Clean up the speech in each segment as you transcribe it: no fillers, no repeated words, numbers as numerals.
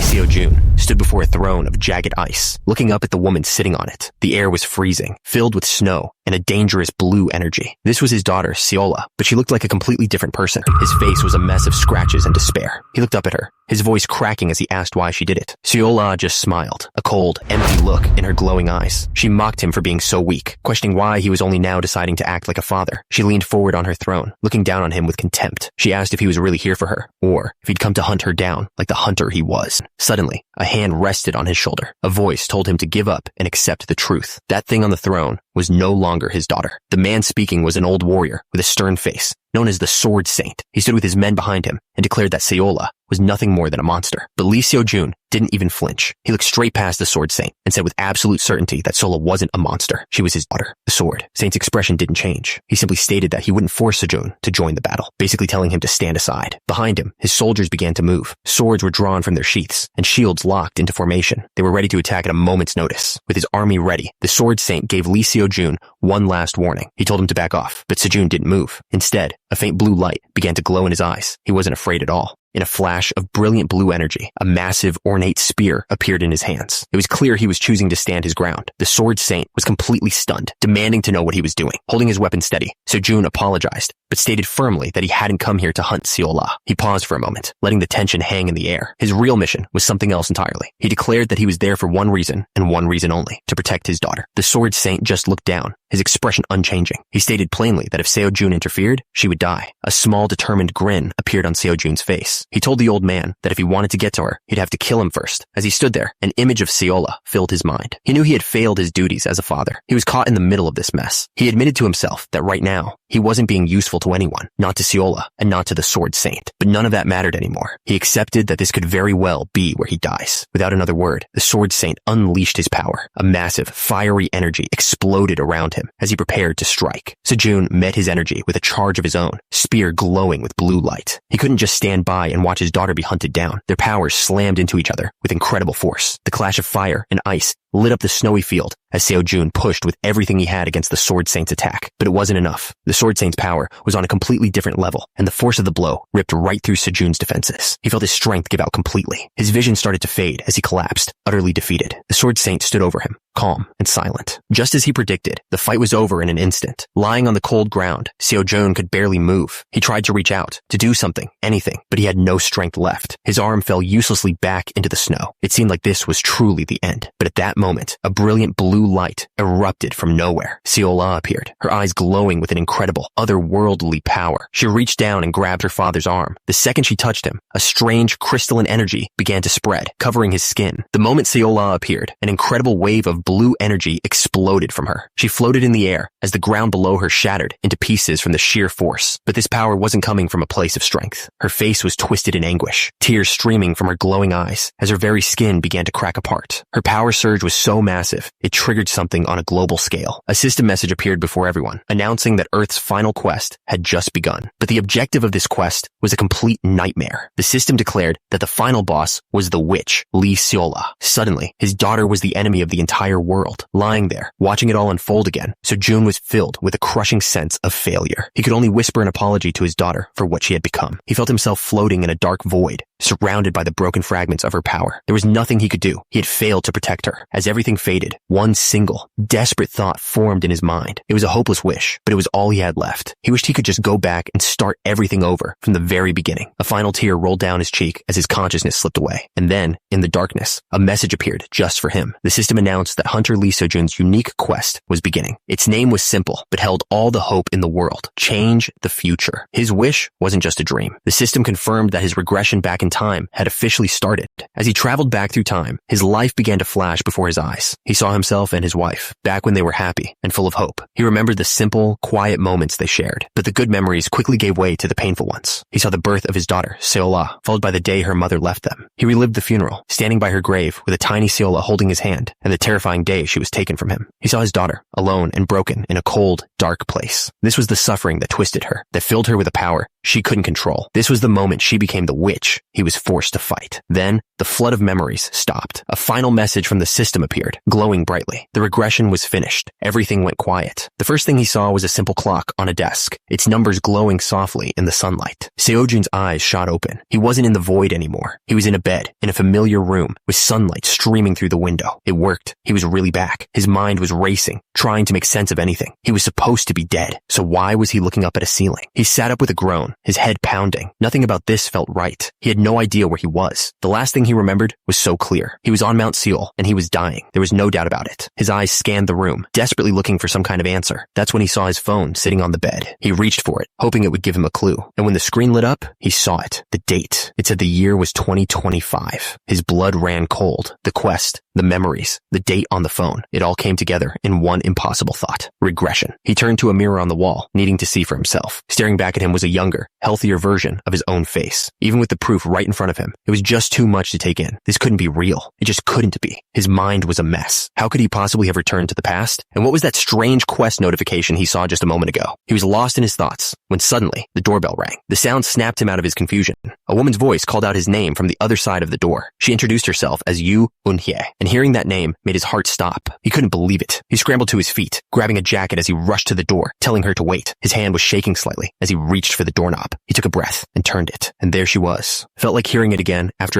Seo-jun stood before a throne of jagged ice, looking up at the woman sitting on it. The air was freezing, filled with snow and a dangerous blue energy. This was his daughter, Seola, but she looked like a completely different person. His face was a mess of scratches and despair. He looked up at her, his voice cracking as he asked why she did it. Seola just smiled, a cold, empty look in her glowing eyes. She mocked him for being so weak, questioning why he was only now deciding to act like a father. She leaned forward on her throne, looking down on him with contempt. She asked if he was really here for her, or if he'd come to hunt her down like the hunter he was. Suddenly, a hand rested on his shoulder. A voice told him to give up and accept the truth. That thing on the throne was no longer his daughter. The man speaking was an old warrior with a stern face, known as the Sword Saint. He stood with his men behind him and declared that Seola was nothing more than a monster. But Lee Seo-jun didn't even flinch. He looked straight past the Sword Saint and said with absolute certainty that Seola wasn't a monster. She was his daughter. The Sword Saint's expression didn't change. He simply stated that he wouldn't force Seo-jun to join the battle, basically telling him to stand aside. Behind him, his soldiers began to move. Swords were drawn from their sheaths and shields locked into formation. They were ready to attack at a moment's notice. With his army ready, the Sword Saint gave Lee Seo-jun one last warning. He told him to back off, but Seo-jun didn't move. Instead, a faint blue light began to glow in his eyes. He wasn't afraid at all. In a flash of brilliant blue energy, a massive, ornate spear appeared in his hands. It was clear he was choosing to stand his ground. The Sword Saint was completely stunned, demanding to know what he was doing. Holding his weapon steady, Seo-jun apologized, but stated firmly that he hadn't come here to hunt Seola. He paused for a moment, letting the tension hang in the air. His real mission was something else entirely. He declared that he was there for one reason, and one reason only, to protect his daughter. The Sword Saint just looked down, his expression unchanging. He stated plainly that if Seo-jun interfered, she would die. A small, determined grin appeared on Seo-jun's face. He told the old man that if he wanted to get to her, he'd have to kill him first. As he stood there, an image of Seola filled his mind. He knew he had failed his duties as a father. He was caught in the middle of this mess. He admitted to himself that right now, he wasn't being useful to anyone, not to Seola, and not to the Sword Saint. But none of that mattered anymore. He accepted that this could very well be where he dies. Without another word, the Sword Saint unleashed his power. A massive, fiery energy exploded around him as he prepared to strike. Seo-jun met his energy with a charge of his own, spear glowing with blue light. He couldn't just stand by and watch his daughter be hunted down. Their powers slammed into each other with incredible force. The clash of fire and ice lit up the snowy field as Seo-jun pushed with everything he had against the Sword Saint's attack. But it wasn't enough. The Sword Saint's power was on a completely different level, and the force of the blow ripped right through Seo-jun's defenses. He felt his strength give out completely. His vision started to fade as he collapsed, utterly defeated. The Sword Saint stood over him, calm and silent. Just as he predicted, the fight was over in an instant. Lying on the cold ground, Seo-jun could barely move. He tried to reach out, to do something, anything, but he had no strength left. His arm fell uselessly back into the snow. It seemed like this was truly the end. But at that moment, a brilliant blue light erupted from nowhere. Seola appeared, her eyes glowing with an incredible, otherworldly power. She reached down and grabbed her father's arm. The second she touched him, a strange crystalline energy began to spread, covering his skin. The moment Seola appeared, an incredible wave of blue energy exploded from her. She floated in the air as the ground below her shattered into pieces from the sheer force. But this power wasn't coming from a place of strength. Her face was twisted in anguish, tears streaming from her glowing eyes as her very skin began to crack apart. Her power surge was so massive, it triggered something on a global scale. A system message appeared before everyone, announcing that Earth's final quest had just begun. But the objective of this quest was a complete nightmare. The system declared that the final boss was the witch, Lee Seola. Suddenly, his daughter was the enemy of the entire world. Lying there, watching it all unfold again, Seo-jun was filled with a crushing sense of failure. He could only whisper an apology to his daughter for what she had become. He felt himself floating in a dark void, surrounded by the broken fragments of her power. There was nothing he could do. He had failed to protect her. As everything faded, one single, desperate thought formed in his mind. It was a hopeless wish, but it was all he had left. He wished he could just go back and start everything over from the very beginning. A final tear rolled down his cheek as his consciousness slipped away. And then, in the darkness, a message appeared just for him. The system announced that Hunter Lee Seo-jun's unique quest was beginning. Its name was simple, but held all the hope in the world. Change the future. His wish wasn't just a dream. The system confirmed that his regression back in time had officially started. As he traveled back through time, his life began to flash before his eyes. He saw himself and his wife, back when they were happy and full of hope. He remembered the simple, quiet moments they shared, but the good memories quickly gave way to the painful ones. He saw the birth of his daughter, Seola, followed by the day her mother left them. He relived the funeral, standing by her grave with a tiny Seola holding his hand, and the terrifying day she was taken from him. He saw his daughter, alone and broken in a cold, dark place. This was the suffering that twisted her, that filled her with a power she couldn't control. This was the moment she became the witch he was forced to fight. Then, the flood of memories stopped. A final message from the system appeared, glowing brightly. The regression was finished. Everything went quiet. The first thing he saw was a simple clock on a desk, its numbers glowing softly in the sunlight. Seojun's eyes shot open. He wasn't in the void anymore. He was in a bed, in a familiar room, with sunlight streaming through the window. It worked. He was really back. His mind was racing, trying to make sense of anything. He was supposed to be dead, so why was he looking up at a ceiling? He sat up with a groan, his head pounding. Nothing about this felt right. He had no idea where he was. The last thing he remembered was so clear. He was on Mount Seol, and he was dying. There was no doubt about it. His eyes scanned the room, desperately looking for some kind of answer. That's when he saw his phone sitting on the bed. He reached for it, hoping it would give him a clue. And when the screen lit up, he saw it. The date. It said the year was 2025. His blood ran cold. The quest, the memories, the date on the phone. It all came together in one impossible thought. Regression. He turned to a mirror on the wall, needing to see for himself. Staring back at him was a younger, healthier version of his own face. Even with the proof right in front of him, it was just too much to take in. This couldn't be real. It just couldn't be. His mind was a mess. How could he possibly have returned to the past? And what was that strange quest notification he saw just a moment ago? He was lost in his thoughts when suddenly the doorbell rang. The sound snapped him out of his confusion. A woman's voice called out his name from the other side of the door. She introduced herself as Yu Eun-hye, and hearing that name made his heart stop. He couldn't believe it. He scrambled to his feet, grabbing a jacket as he rushed to the door, telling her to wait. His hand was shaking slightly as he reached for the doorknob. He took a breath and turned it, and there she was. Felt like hearing it again after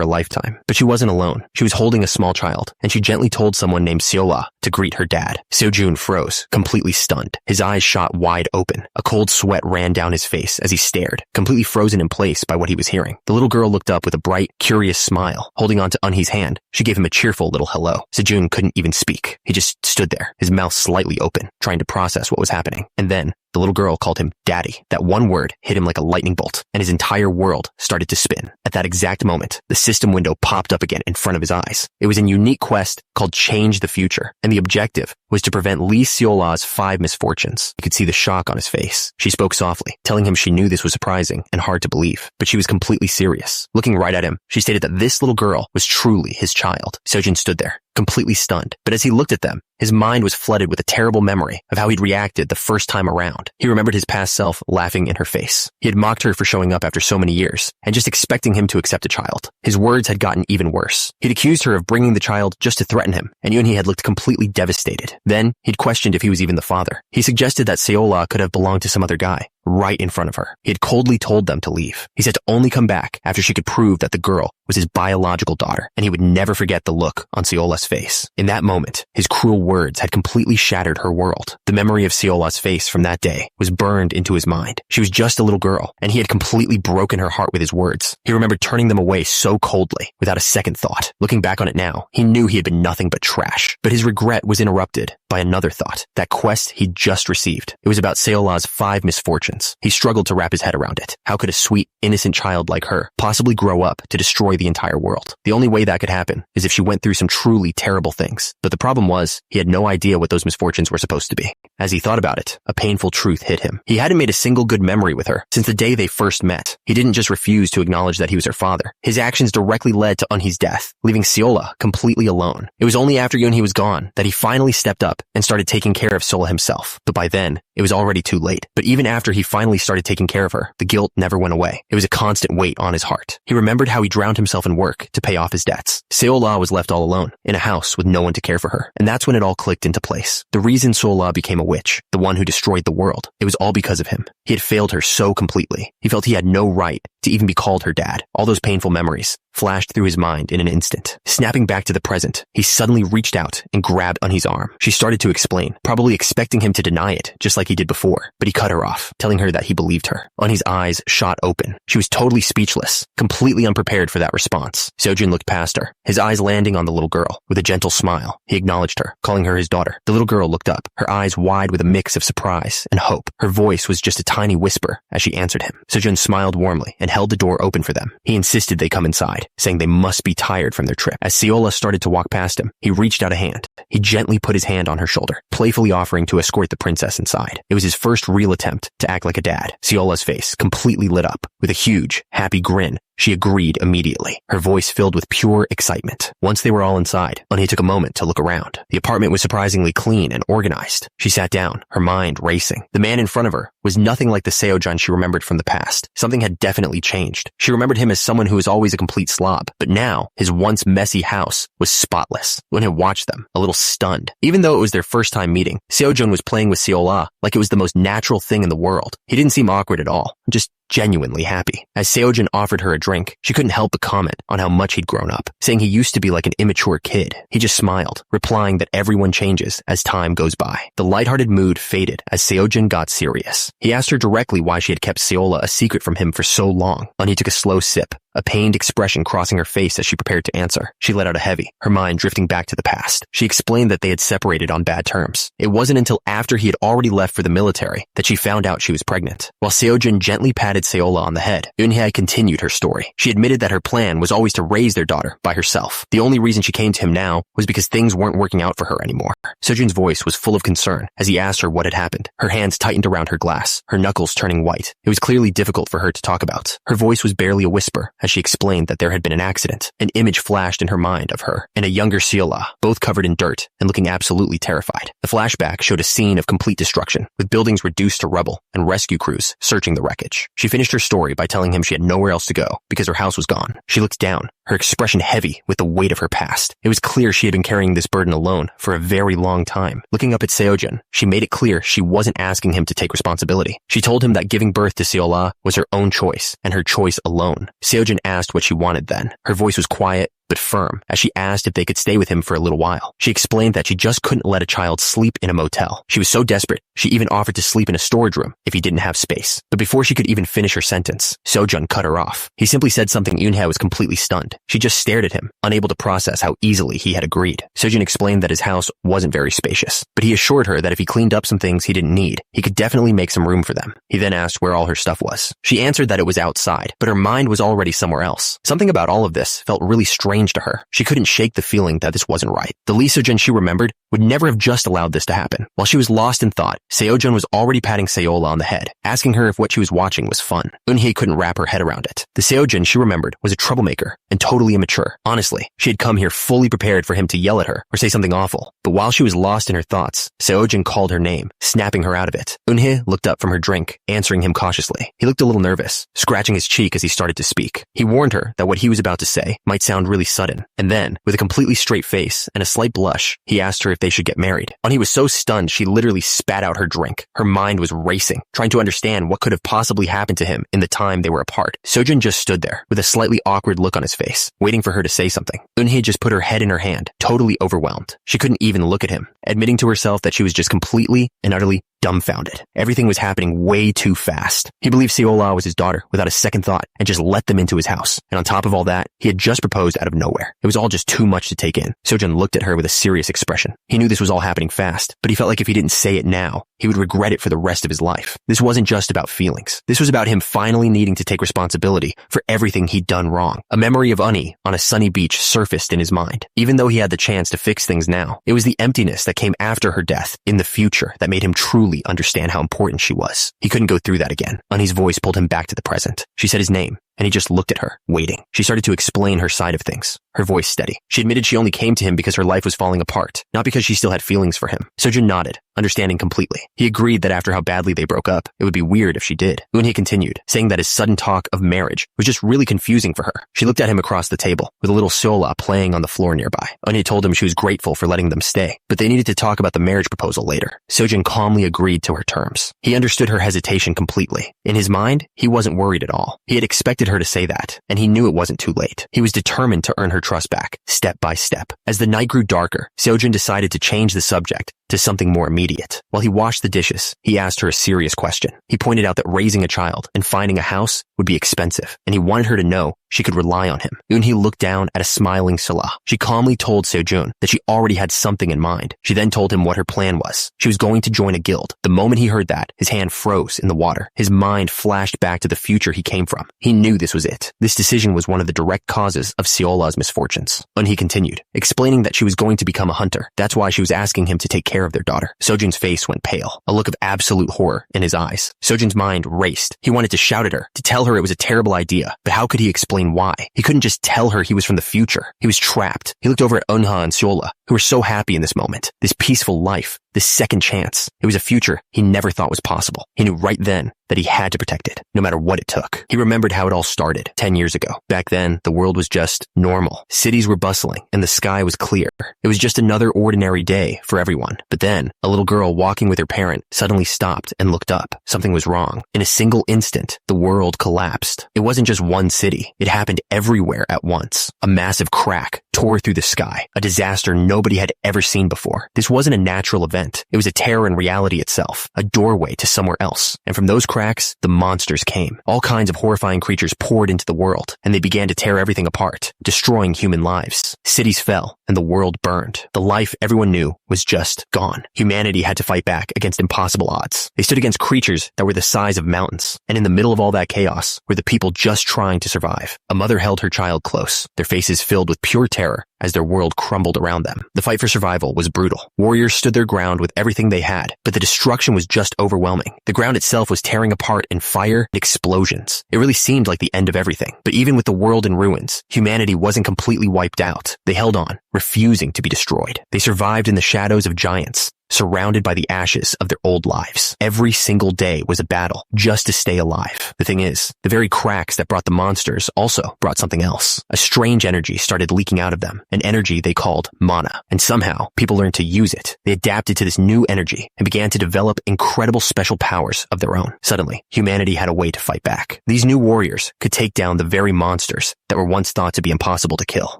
a lifetime. But she wasn't alone. She was holding a small child, and she gently told someone named Seola to greet her dad. Seojun froze, completely stunned. His eyes shot wide open. A cold sweat ran down his face as he stared, completely frozen in place by what he was hearing. The little girl looked up with a bright, curious smile. Holding on to Eunhee's hand, she gave him a cheerful little hello. Seojun couldn't even speak. He just stood there, his mouth slightly open, trying to process what was happening. And then, the little girl called him Daddy. That one word hit him like a lightning bolt, and his entire world started to spin. At that exact moment, the system window popped up again in front of his eyes. It was a unique quest called Change the Future, and the objective was to prevent Lee Seola's 5 misfortunes. You could see the shock on his face. She spoke softly, telling him she knew this was surprising and hard to believe, but she was completely serious. Looking right at him, she stated that this little girl was truly his child. Seojun stood there, completely stunned, but as he looked at them, his mind was flooded with a terrible memory of how he'd reacted the first time around. He remembered his past self laughing in her face. He had mocked her for showing up after so many years and just expecting him to accept a child. His words had gotten even worse. He'd accused her of bringing the child just to threaten him, and Yoonhee had looked completely devastated. Then, he'd questioned if he was even the father. He suggested that Seola could have belonged to some other guy, right in front of her. He had coldly told them to leave. He said to only come back after she could prove that the girl was his biological daughter, and he would never forget the look on Seola's face. In that moment, his cruel words had completely shattered her world. The memory of Seola's face from that day was burned into his mind. She was just a little girl, and he had completely broken her heart with his words. He remembered turning them away so coldly, without a second thought. Looking back on it now, he knew he had been nothing but trash. But his regret was interrupted by another thought. That quest he'd just received. It was about Seola's 5 misfortunes. He struggled to wrap his head around it. How could a sweet, innocent child like her possibly grow up to destroy the entire world? The only way that could happen is if she went through some truly terrible things. But the problem was, he had no idea what those misfortunes were supposed to be. As he thought about it, a painful truth hit him. He hadn't made a single good memory with her since the day they first met. He didn't just refuse to acknowledge that he was her father. His actions directly led to Eunhee's death, leaving Seola completely alone. It was only after Yoonhee was gone that he finally stepped up and started taking care of Seola himself. But by then, it was already too late. But even after he finally started taking care of her, the guilt never went away. It was a constant weight on his heart. He remembered how he drowned himself in work to pay off his debts. Seola was left all alone, in a house with no one to care for her. And that's when it all clicked into place. The reason Seola became a witch, the one who destroyed the world, it was all because of him. He had failed her so completely. He felt he had no right to even be called her dad. All those painful memories flashed through his mind in an instant. Snapping back to the present, he suddenly reached out and grabbed Eunhee's arm. She started to explain, probably expecting him to deny it, just like he did before. But he cut her off, telling her that he believed her. Eunhee's eyes shot open. She was totally speechless, completely unprepared for that response. Seojun looked past her, his eyes landing on the little girl. With a gentle smile, he acknowledged her, calling her his daughter. The little girl looked up, her eyes wide with a mix of surprise and hope. Her voice was just a tiny whisper as she answered him. Seojun smiled warmly and held the door open for them. He insisted they come inside, saying they must be tired from their trip. As Seola started to walk past him, he reached out a hand. He gently put his hand on her shoulder, playfully offering to escort the princess inside. It was his first real attempt to act like a dad. Seola's face completely lit up. With a huge, happy grin, She agreed immediately, her voice filled with pure excitement. Once they were all inside, Eunhye took a moment to look around. The apartment was surprisingly clean and organized. She sat down, her mind racing. The man in front of her was nothing like the Seojun she remembered from the past. Something had definitely changed. She remembered him as someone who was always a complete slob, but now his once messy house was spotless. Eunhye watched them, a little stunned. Even though it was their first time meeting, Seojun was playing with Seola like it was the most natural thing in the world. He didn't seem awkward at all, just genuinely happy. As Seojun offered her a drink, she couldn't help but comment on how much he'd grown up, saying he used to be like an immature kid. He just smiled, replying that everyone changes as time goes by. The lighthearted mood faded as Seojun got serious. He asked her directly why she had kept Seola a secret from him for so long. Eunhye took a slow sip, a pained expression crossing her face as she prepared to answer. She let out a heavy, her mind drifting back to the past. She explained that they had separated on bad terms. It wasn't until after he had already left for the military that she found out she was pregnant. While Seojun gently patted Seola on the head, Eunhye continued her story. She admitted that her plan was always to raise their daughter by herself. The only reason she came to him now was because things weren't working out for her anymore. Seojun's voice was full of concern as he asked her what had happened. Her hands tightened around her glass, her knuckles turning white. It was clearly difficult for her to talk about. Her voice was barely a whisper as she explained that there had been an accident. An image flashed in her mind of her and a younger Seola, both covered in dirt and looking absolutely terrified. The flashback showed a scene of complete destruction, with buildings reduced to rubble and rescue crews searching the wreckage. She finished her story by telling him she had nowhere else to go because her house was gone. She looked down, her expression heavy with the weight of her past. It was clear she had been carrying this burden alone for a very long time. Looking up at Seojun, she made it clear she wasn't asking him to take responsibility. She told him that giving birth to Seola was her own choice and her choice alone. Seojun asked what she wanted then. Her voice was quiet but firm as she asked if they could stay with him for a little while. She explained that she just couldn't let a child sleep in a motel. She was so desperate, she even offered to sleep in a storage room if he didn't have space. But before she could even finish her sentence, Seojun cut her off. He simply said something Eunhye was completely stunned. She just stared at him, unable to process how easily he had agreed. Seojun explained that his house wasn't very spacious, but he assured her that if he cleaned up some things he didn't need, he could definitely make some room for them. He then asked where all her stuff was. She answered that it was outside, but her mind was already somewhere else. Something about all of this felt really strange to her. She couldn't shake the feeling that this wasn't right. The Lee Seojun she remembered would never have just allowed this to happen. While she was lost in thought, Seojun was already patting Seola on the head, asking her if what she was watching was fun. Eunhye couldn't wrap her head around it. The Seojun she remembered was a troublemaker and totally immature. Honestly, she had come here fully prepared for him to yell at her or say something awful. But while she was lost in her thoughts, Seojun called her name, snapping her out of it. Eunhye looked up from her drink, answering him cautiously. He looked a little nervous, scratching his cheek as he started to speak. He warned her that what he was about to say might sound really sudden. And then, with a completely straight face and a slight blush, he asked her if they should get married. Eunhye was so stunned she literally spat out her drink. Her mind was racing, trying to understand what could have possibly happened to him in the time they were apart. Seojun just stood there, with a slightly awkward look on his face, waiting for her to say something. Eunhye just put her head in her hand, totally overwhelmed. She couldn't even look at him, admitting to herself that she was just completely and utterly dumbfounded. Everything was happening way too fast. He believed Seola was his daughter without a second thought and just let them into his house. And on top of all that, he had just proposed out of nowhere. It was all just too much to take in. Seojun looked at her with a serious expression. He knew this was all happening fast, but he felt like if he didn't say it now, he would regret it for the rest of his life. This wasn't just about feelings. This was about him finally needing to take responsibility for everything he'd done wrong. A memory of Eunhye on a sunny beach surfaced in his mind. Even though he had the chance to fix things now, it was the emptiness that came after her death in the future that made him truly understand how important she was. He couldn't go through that again. Eunhye's voice pulled him back to the present. She said his name, and he just looked at her, waiting. She started to explain her side of things, her voice steady. She admitted she only came to him because her life was falling apart, not because she still had feelings for him. Seojun nodded, understanding completely. He agreed that after how badly they broke up, it would be weird if she did. Eunhye continued, saying that his sudden talk of marriage was just really confusing for her. She looked at him across the table, with a little Seola playing on the floor nearby. Eunhye told him she was grateful for letting them stay, but they needed to talk about the marriage proposal later. Seojun calmly agreed to her terms. He understood her hesitation completely. In his mind, he wasn't worried at all. He had expected her to say that, and he knew it wasn't too late. He was determined to earn her trust back, step by step. As the night grew darker, Seojun decided to change the subject to something more immediate. While he washed the dishes, he asked her a serious question. He pointed out that raising a child and finding a house would be expensive, and he wanted her to know she could rely on him. Eunhye looked down at a smiling Seola. She calmly told Seojun that she already had something in mind. She then told him what her plan was. She was going to join a guild. The moment he heard that, his hand froze in the water. His mind flashed back to the future he came from. He knew this was it. This decision was one of the direct causes of Seola's misfortunes. Eunhye continued, explaining that she was going to become a hunter. That's why she was asking him to take care care of their daughter. Sojin's face went pale, a look of absolute horror in his eyes. Sojin's mind raced. He wanted to shout at her, to tell her it was a terrible idea, but how could he explain why? He couldn't just tell her he was from the future. He was trapped. He looked over at Eunha and Seola, who were so happy in this moment, this peaceful life, this second chance. It was a future he never thought was possible. He knew right then that he had to protect it, no matter what it took. He remembered how it all started 10 years ago. Back then, the world was just normal. Cities were bustling, and the sky was clear. It was just another ordinary day for everyone. But then, a little girl walking with her parent suddenly stopped and looked up. Something was wrong. In a single instant, the world collapsed. It wasn't just one city. It happened everywhere at once. A massive crack tore through the sky, a disaster nobody had ever seen before. This wasn't a natural event. It was a terror in reality itself, a doorway to somewhere else. And from those cracks, the monsters came. All kinds of horrifying creatures poured into the world, and they began to tear everything apart, destroying human lives. Cities fell, and the world burned. The life everyone knew was just gone. Humanity had to fight back against impossible odds. They stood against creatures that were the size of mountains, and in the middle of all that chaos were the people just trying to survive. A mother held her child close, their faces filled with pure terror as their world crumbled around them. The fight for survival was brutal. Warriors stood their ground with everything they had, but the destruction was just overwhelming. The ground itself was tearing apart in fire and explosions. It really seemed like the end of everything. But even with the world in ruins, humanity wasn't completely wiped out. They held on, refusing to be destroyed. They survived in the shadows of giants, surrounded by the ashes of their old lives. Every single day was a battle just to stay alive. The thing is, the very cracks that brought the monsters also brought something else. A strange energy started leaking out of them, an energy they called mana. And somehow, people learned to use it. They adapted to this new energy and began to develop incredible special powers of their own. Suddenly, humanity had a way to fight back. These new warriors could take down the very monsters that were once thought to be impossible to kill.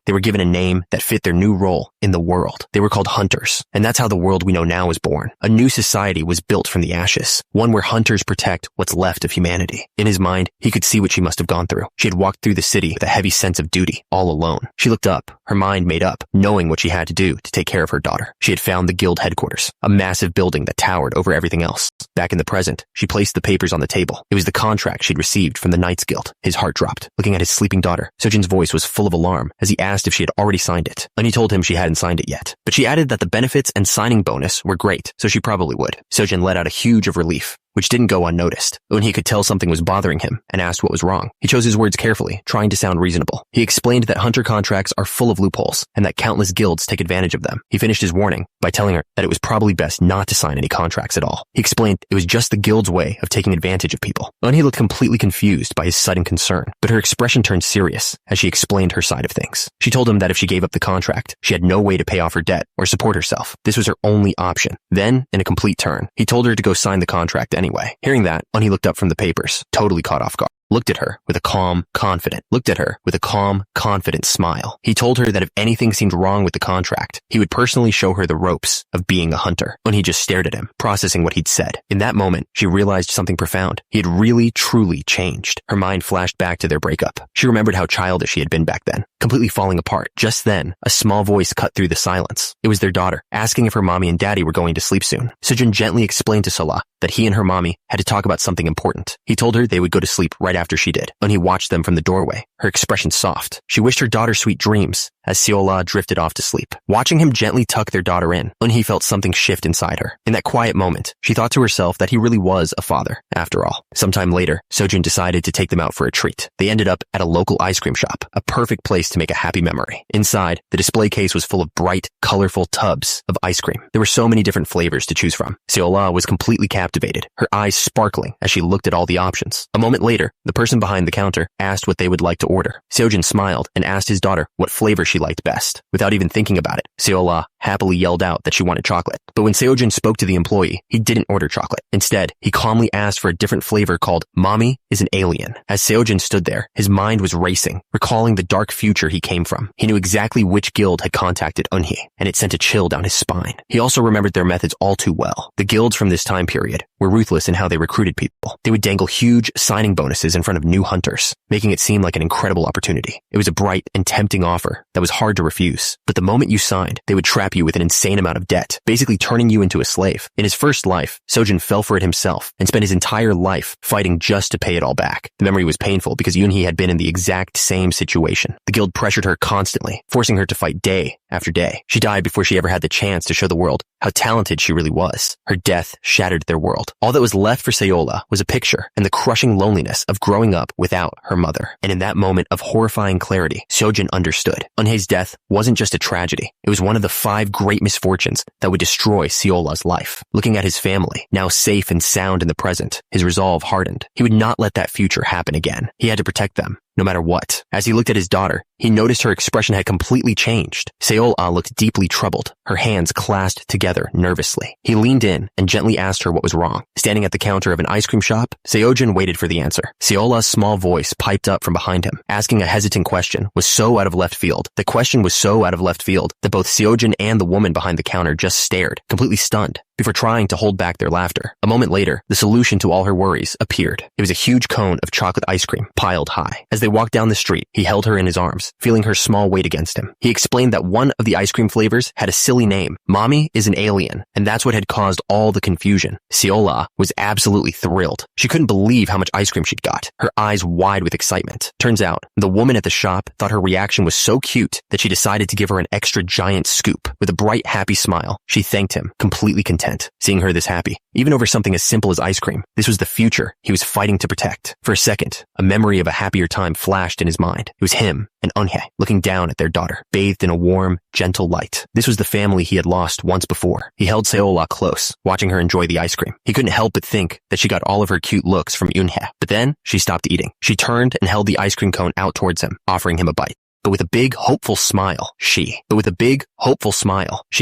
They were given a name that fit their new role in the world. They were called hunters. And that's how the world we know now was born. A new society was built from the ashes, one where hunters protect what's left of humanity. In his mind, he could see what she must have gone through. She had walked through the city with a heavy sense of duty, all alone. She looked up, her mind made up, knowing what she had to do to take care of her daughter. She had found the guild headquarters, a massive building that towered over everything else. Back in the present, she placed the papers on the table. It was the contract she'd received from the Knights Guild. His heart dropped. Looking at his sleeping daughter, Sojin's voice was full of alarm as he asked if she had already signed it. And he told him she hadn't signed it yet. But she added that the benefits and signing bonus were great, so she probably would. Sojin let out a huge of relief, which didn't go unnoticed. When he could tell something was bothering him and asked what was wrong, he chose his words carefully, trying to sound reasonable. He explained that hunter contracts are full of loopholes and that countless guilds take advantage of them. He finished his warning by telling her that it was probably best not to sign any contracts at all. He explained it was just the guild's way of taking advantage of people. Eunhee looked completely confused by his sudden concern, but her expression turned serious as she explained her side of things. She told him that if she gave up the contract, she had no way to pay off her debt or support herself. This was her only option. Then, in a complete turn, he told her to go sign the contract anyway. Hearing that, Eunhee looked up from the papers, totally caught off guard. Looked at her with a calm, confident smile. He told her that if anything seemed wrong with the contract, he would personally show her the ropes of being a hunter. Eunhee just stared at him, processing what he'd said. In that moment, she realized something profound. He had really, truly changed. Her mind flashed back to their breakup. She remembered how childish he had been back then, completely falling apart. Just then, a small voice cut through the silence. It was their daughter, asking if her mommy and daddy were going to sleep soon. Sojin gently explained to Sola that he and her mommy had to talk about something important. He told her they would go to sleep right after she did. Eunhee watched them from the doorway, her expression soft. She wished her daughter sweet dreams as Seola drifted off to sleep. Watching him gently tuck their daughter in, Eunhee felt something shift inside her. In that quiet moment, she thought to herself that he really was a father, after all. Sometime later, Sojin decided to take them out for a treat. They ended up at a local ice cream shop, a perfect place to make a happy memory. Inside, the display case was full of bright, colorful tubs of ice cream. There were so many different flavors to choose from. Seola was completely captivated, her eyes sparkling as she looked at all the options. A moment later, the person behind the counter asked what they would like to order. Sojin smiled and asked his daughter what flavor she liked best. Without even thinking about it, Seola happily yelled out that she wanted chocolate. But when Seojin spoke to the employee, he didn't order chocolate. Instead, he calmly asked for a different flavor called Mommy is an Alien. As Seojin stood there, his mind was racing, recalling the dark future he came from. He knew exactly which guild had contacted Eunhee, and it sent a chill down his spine. He also remembered their methods all too well. The guilds from this time period were ruthless in how they recruited people. They would dangle huge signing bonuses in front of new hunters, making it seem like an incredible opportunity. It was a bright and tempting offer that was hard to refuse. But the moment you signed, they would trap you with an insane amount of debt, basically turning you into a slave. In his first life, Sojin fell for it himself and spent his entire life fighting just to pay it all back. The memory was painful because Eunhee had been in the exact same situation. The guild pressured her constantly, forcing her to fight day after day. She died before she ever had the chance to show the world how talented she really was. Her death shattered their world. All that was left for Seola was a picture and the crushing loneliness of growing up without her mother. And in that moment of horrifying clarity, Seojin understood. Eunhae's death wasn't just a tragedy. It was one of the 5 great misfortunes that would destroy Seola's life. Looking at his family, now safe and sound in the present, his resolve hardened. He would not let that future happen again. He had to protect them, no matter what. As he looked at his daughter, he noticed her expression had completely changed. Seola looked deeply troubled, her hands clasped together nervously. He leaned in and gently asked her what was wrong. Standing at the counter of an ice cream shop, Seojin waited for the answer. Seola's small voice piped up from behind him, asking a hesitant question was so out of left field. The question was so out of left field that both Seojin and the woman behind the counter just stared, completely stunned, before trying to hold back their laughter. A moment later, the solution to all her worries appeared. It was a huge cone of chocolate ice cream, piled high. As they walked down the street, he held her in his arms, feeling her small weight against him. He explained that one of the ice cream flavors had a silly name. Mommy is an alien, and that's what had caused all the confusion. Seola was absolutely thrilled. She couldn't believe how much ice cream she'd got, her eyes wide with excitement. Turns out, the woman at the shop thought her reaction was so cute that she decided to give her an extra giant scoop. With a bright, happy smile, she thanked him, completely content. Seeing her this happy, even over something as simple as ice cream, this was the future he was fighting to protect. For a second, a memory of a happier time flashed in his mind. It was him and Eunhae looking down at their daughter, bathed in a warm, gentle light. This was the family he had lost once before. He held Seola close, watching her enjoy the ice cream. He couldn't help but think that she got all of her cute looks from Eunhae. But then, she stopped eating. She turned and held the ice cream cone out towards him, offering him a bite. But with a big, hopeful smile, she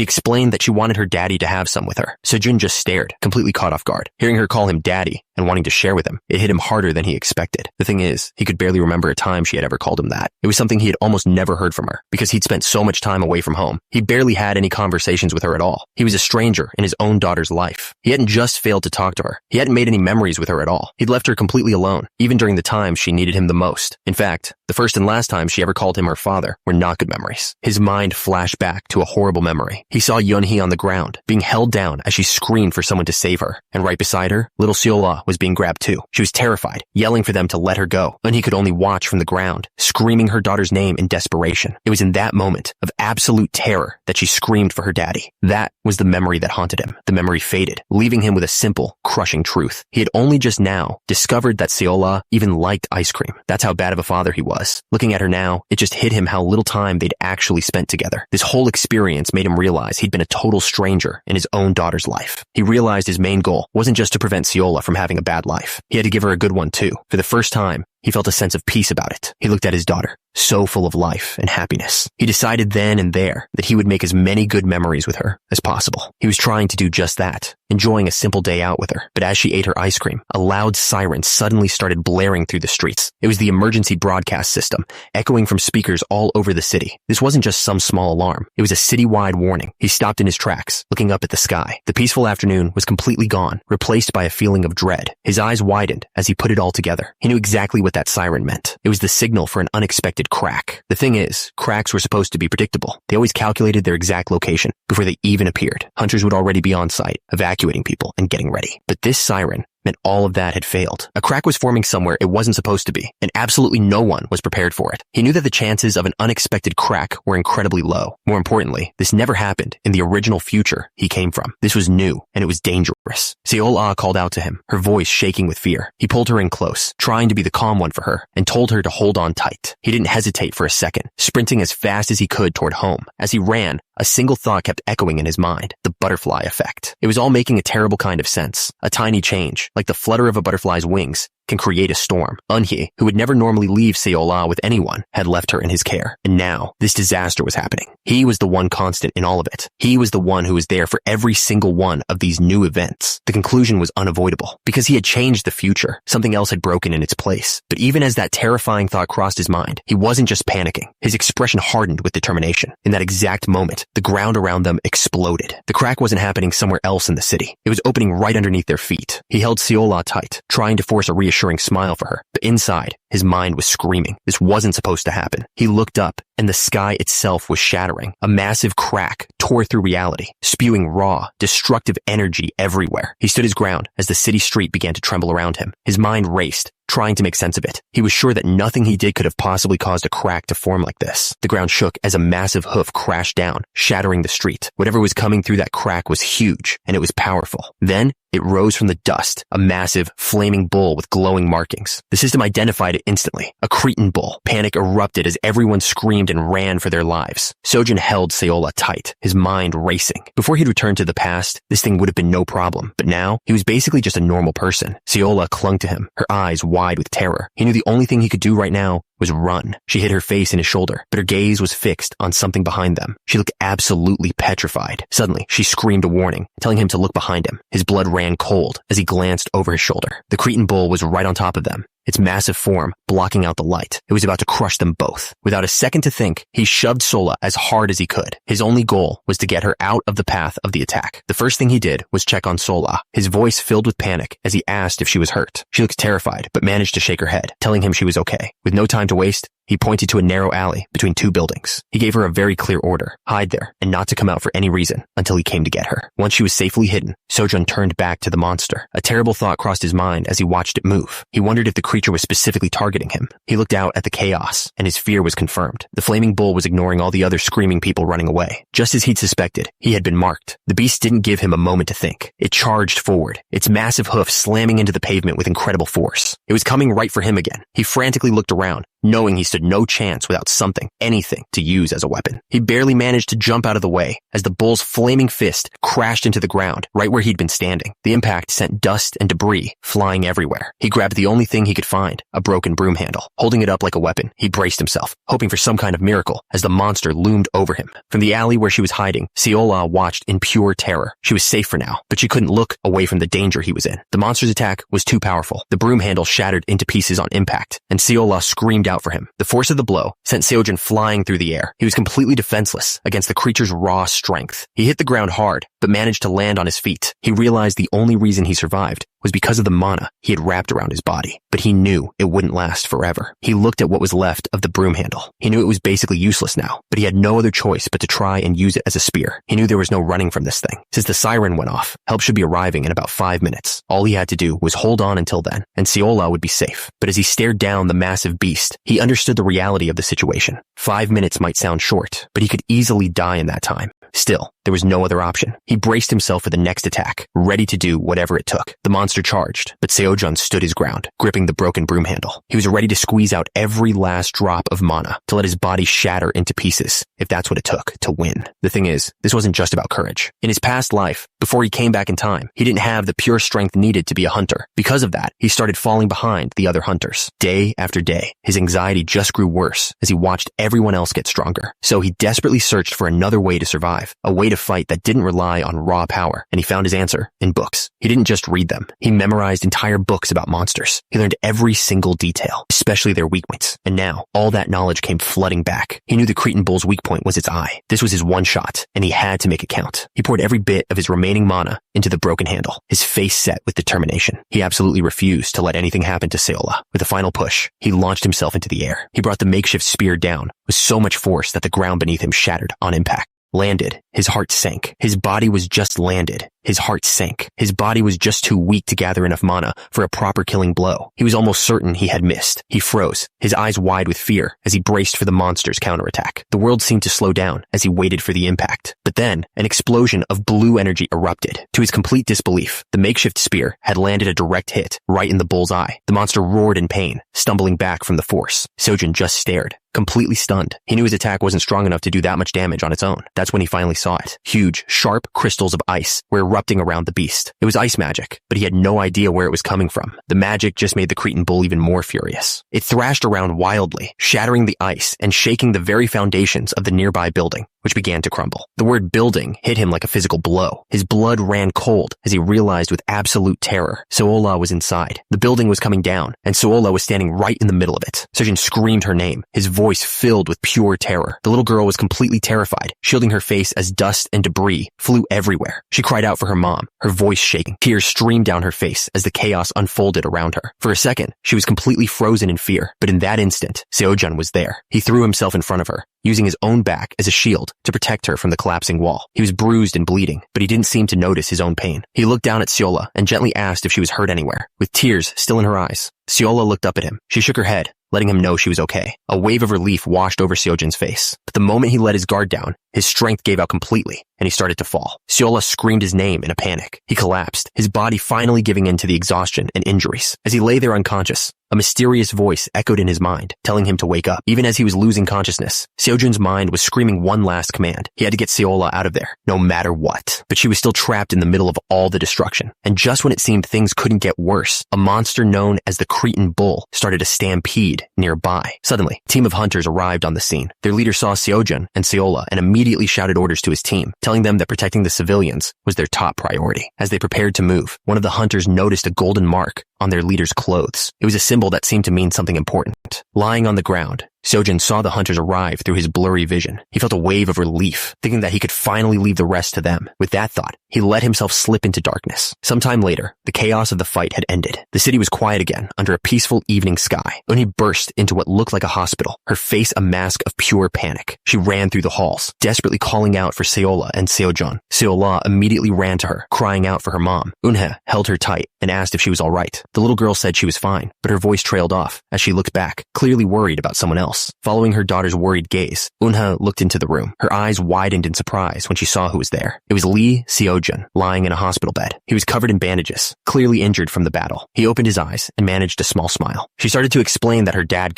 explained that she wanted her daddy to have some with her. Sejun just stared, completely caught off guard. Hearing her call him daddy and wanting to share with him, it hit him harder than he expected. The thing is, he could barely remember a time she had ever called him that. It was something he had almost never heard from her, because he'd spent so much time away from home. He barely had any conversations with her at all. He was a stranger in his own daughter's life. He hadn't just failed to talk to her. He hadn't made any memories with her at all. He'd left her completely alone, even during the time she needed him the most. In fact, the first and last time she ever called him her father were not good memories. His mind flashed back to a horrible memory. He saw Yeonhee on the ground, being held down as she screamed for someone to save her. And right beside her, little Seola was being grabbed too. She was terrified, yelling for them to let her go. Eunhee could only watch from the ground, screaming her daughter's name in desperation. It was in that moment of absolute terror that she screamed for her daddy. That was the memory that haunted him. The memory faded, leaving him with a simple, crushing truth. He had only just now discovered that Seola even liked ice cream. That's how bad of a father he was. Looking at her now, it just hit him how little time they'd actually spent together. This whole experience made him realize he'd been a total stranger in his own daughter's life. He realized his main goal wasn't just to prevent Seola from having a bad life. He had to give her a good one too. For the first time, he felt a sense of peace about it. He looked at his daughter, so full of life and happiness. He decided then and there that he would make as many good memories with her as possible. He was trying to do just that, enjoying a simple day out with her. But as she ate her ice cream, a loud siren suddenly started blaring through the streets. It was the emergency broadcast system, echoing from speakers all over the city. This wasn't just some small alarm. It was a citywide warning. He stopped in his tracks, looking up at the sky. The peaceful afternoon was completely gone, replaced by a feeling of dread. His eyes widened as he put it all together. He knew exactly what that siren meant. It was the signal for an unexpected crack. The thing is, cracks were supposed to be predictable. They always calculated their exact location before they even appeared. Hunters would already be on site, evacuating people and getting ready. But this siren meant all of that had failed. A crack was forming somewhere it wasn't supposed to be, and absolutely no one was prepared for it. He knew that the chances of an unexpected crack were incredibly low. More importantly, this never happened in the original future he came from. This was new, and it was dangerous. Seol-ah called out to him, her voice shaking with fear. He pulled her in close, trying to be the calm one for her, and told her to hold on tight. He didn't hesitate for a second, sprinting as fast as he could toward home. As he ran, a single thought kept echoing in his mind, the butterfly effect. It was all making a terrible kind of sense. A tiny change, like the flutter of a butterfly's wings, can create a storm. Eunhee, who would never normally leave Seol-ah with anyone, had left her in his care. And now, this disaster was happening. He was the one constant in all of it. He was the one who was there for every single one of these new events. The conclusion was unavoidable. Because he had changed the future, something else had broken in its place. But even as that terrifying thought crossed his mind, he wasn't just panicking. His expression hardened with determination. In that exact moment, the ground around them exploded. The crack wasn't happening somewhere else in the city. It was opening right underneath their feet. He held Seol-ah tight, trying to force a reassuring smile for her. But inside, his mind was screaming. This wasn't supposed to happen. He looked up, and the sky itself was shattering. A massive crack tore through reality, spewing raw, destructive energy everywhere. He stood his ground as the city street began to tremble around him. His mind raced, trying to make sense of it. He was sure that nothing he did could have possibly caused a crack to form like this. The ground shook as a massive hoof crashed down, shattering the street. Whatever was coming through that crack was huge, and it was powerful. Then, it rose from the dust, a massive, flaming bull with glowing markings. The system identified it instantly. A Cretan bull. Panic erupted as everyone screamed and ran for their lives. Sojin held Seola tight, his mind racing. Before he'd returned to the past, this thing would have been no problem. But now, he was basically just a normal person. Seola clung to him, her eyes wide with terror. He knew the only thing he could do right now was run. She hid her face in his shoulder, but her gaze was fixed on something behind them. She looked absolutely petrified. Suddenly, she screamed a warning, telling him to look behind him. His blood ran cold as he glanced over his shoulder. The Cretan bull was right on top of them, its massive form blocking out the light. It was about to crush them both. Without a second to think, he shoved Sola as hard as he could. His only goal was to get her out of the path of the attack. The first thing he did was check on Sola, his voice filled with panic as he asked if she was hurt. She looked terrified, but managed to shake her head, telling him she was okay. With no time to waste, he pointed to a narrow alley between two buildings. He gave her a very clear order: hide there and not to come out for any reason until he came to get her. Once she was safely hidden, Sojun turned back to the monster. A terrible thought crossed his mind as he watched it move. He wondered if the creature was specifically targeting him. He looked out at the chaos, and his fear was confirmed. The flaming bull was ignoring all the other screaming people running away. Just as he'd suspected, he had been marked. The beast didn't give him a moment to think. It charged forward, its massive hoof slamming into the pavement with incredible force. It was coming right for him again. He frantically looked around, knowing he stood no chance without something, anything, to use as a weapon. He barely managed to jump out of the way as the bull's flaming fist crashed into the ground right where he'd been standing. The impact sent dust and debris flying everywhere. He grabbed the only thing he could find, a broken broom handle. Holding it up like a weapon, he braced himself, hoping for some kind of miracle as the monster loomed over him. From the alley where she was hiding, Seola watched in pure terror. She was safe for now, but she couldn't look away from the danger he was in. The monster's attack was too powerful. The broom handle shattered into pieces on impact, and Seola screamed out for him. The force of the blow sent Seojin flying through the air. He was completely defenseless against the creature's raw strength. He hit the ground hard, but managed to land on his feet. He realized the only reason he survived was because of the mana he had wrapped around his body. But he knew it wouldn't last forever. He looked at what was left of the broom handle. He knew it was basically useless now, but he had no other choice but to try and use it as a spear. He knew there was no running from this thing. Since the siren went off, help should be arriving in about 5 minutes. All he had to do was hold on until then, and Seola would be safe. But as he stared down the massive beast, he understood the reality of the situation. 5 minutes might sound short, but he could easily die in that time. Still, there was no other option. He braced himself for the next attack, ready to do whatever it took. The monster charged, but Seojun stood his ground, gripping the broken broom handle. He was ready to squeeze out every last drop of mana, to let his body shatter into pieces, if that's what it took to win. The thing is, this wasn't just about courage. In his past life, before he came back in time, he didn't have the pure strength needed to be a hunter. Because of that, he started falling behind the other hunters. Day after day, his anxiety just grew worse as he watched everyone else get stronger. So he desperately searched for another way to survive, a way to fight that didn't rely on raw power, and he found his answer in books. He didn't just read them. He memorized entire books about monsters. He learned every single detail, especially their weak points. And now, all that knowledge came flooding back. He knew the Cretan bull's weak point was its eye. This was his one shot, and he had to make it count. He poured every bit of his remaining mana into the broken handle, his face set with determination. He absolutely refused to let anything happen to Seola. With a final push, he launched himself into the air. He brought the makeshift spear down with so much force that the ground beneath him shattered on impact. Landed. His heart sank. His body was just landed. His heart sank. His body was just too weak to gather enough mana for a proper killing blow. He was almost certain he had missed. He froze, his eyes wide with fear as he braced for the monster's counterattack. The world seemed to slow down as he waited for the impact. But then, an explosion of blue energy erupted. To his complete disbelief, the makeshift spear had landed a direct hit right in the bull's eye. The monster roared in pain, stumbling back from the force. Sojin just stared, completely stunned. He knew his attack wasn't strong enough to do that much damage on its own. That's when he finally saw it. Huge, sharp crystals of ice were erupting around the beast. It was ice magic, but he had no idea where it was coming from. The magic just made the Cretan bull even more furious. It thrashed around wildly, shattering the ice and shaking the very foundations of the nearby building, which began to crumble. The word building hit him like a physical blow. His blood ran cold as he realized with absolute terror Seola was inside. The building was coming down, and Seola was standing right in the middle of it. Sojin screamed her name, his voice filled with pure terror. The little girl was completely terrified, shielding her face as dust and debris flew everywhere. She cried out for her mom, her voice shaking. Tears streamed down her face as the chaos unfolded around her. For a second, she was completely frozen in fear, but in that instant, Seojun was there. He threw himself in front of her, using his own back as a shield to protect her from the collapsing wall. He was bruised and bleeding, but he didn't seem to notice his own pain. He looked down at Seola and gently asked if she was hurt anywhere, with tears still in her eyes. Seola looked up at him. She shook her head, letting him know she was okay. A wave of relief washed over Seojin's face. But the moment he let his guard down, his strength gave out completely, and he started to fall. Seola screamed his name in a panic. He collapsed, his body finally giving in to the exhaustion and injuries. As he lay there unconscious, a mysterious voice echoed in his mind, telling him to wake up. Even as he was losing consciousness, Seojin's mind was screaming one last command. He had to get Seola out of there, no matter what. But she was still trapped in the middle of all the destruction. And just when it seemed things couldn't get worse, a monster known as the Cretan Bull started a stampede nearby. Suddenly, a team of hunters arrived on the scene. Their leader saw Seojin and Seola and immediately shouted orders to his team, telling them that protecting the civilians was their top priority. As they prepared to move, one of the hunters noticed a golden mark on their leader's clothes. It was a symbol that seemed to mean something important. Lying on the ground, Seojin saw the hunters arrive through his blurry vision. He felt a wave of relief, thinking that he could finally leave the rest to them. With that thought, he let himself slip into darkness. Sometime later, the chaos of the fight had ended. The city was quiet again under a peaceful evening sky. Uni burst into what looked like a hospital, her face a mask of pure panic. She ran through the halls, desperately calling out for Seola and Seojin. Seola immediately ran to her, crying out for her mom. Unha held her tight and asked if she was all right. The little girl said she was fine, but her voice trailed off as she looked back, clearly worried about someone else. Following her daughter's worried gaze, Unha looked into the room. Her eyes widened in surprise when she saw who was there. It was Lee Seojin, lying in a hospital bed. He was covered in bandages, clearly injured from the battle. He opened his eyes and managed a small smile. She started to explain that her dad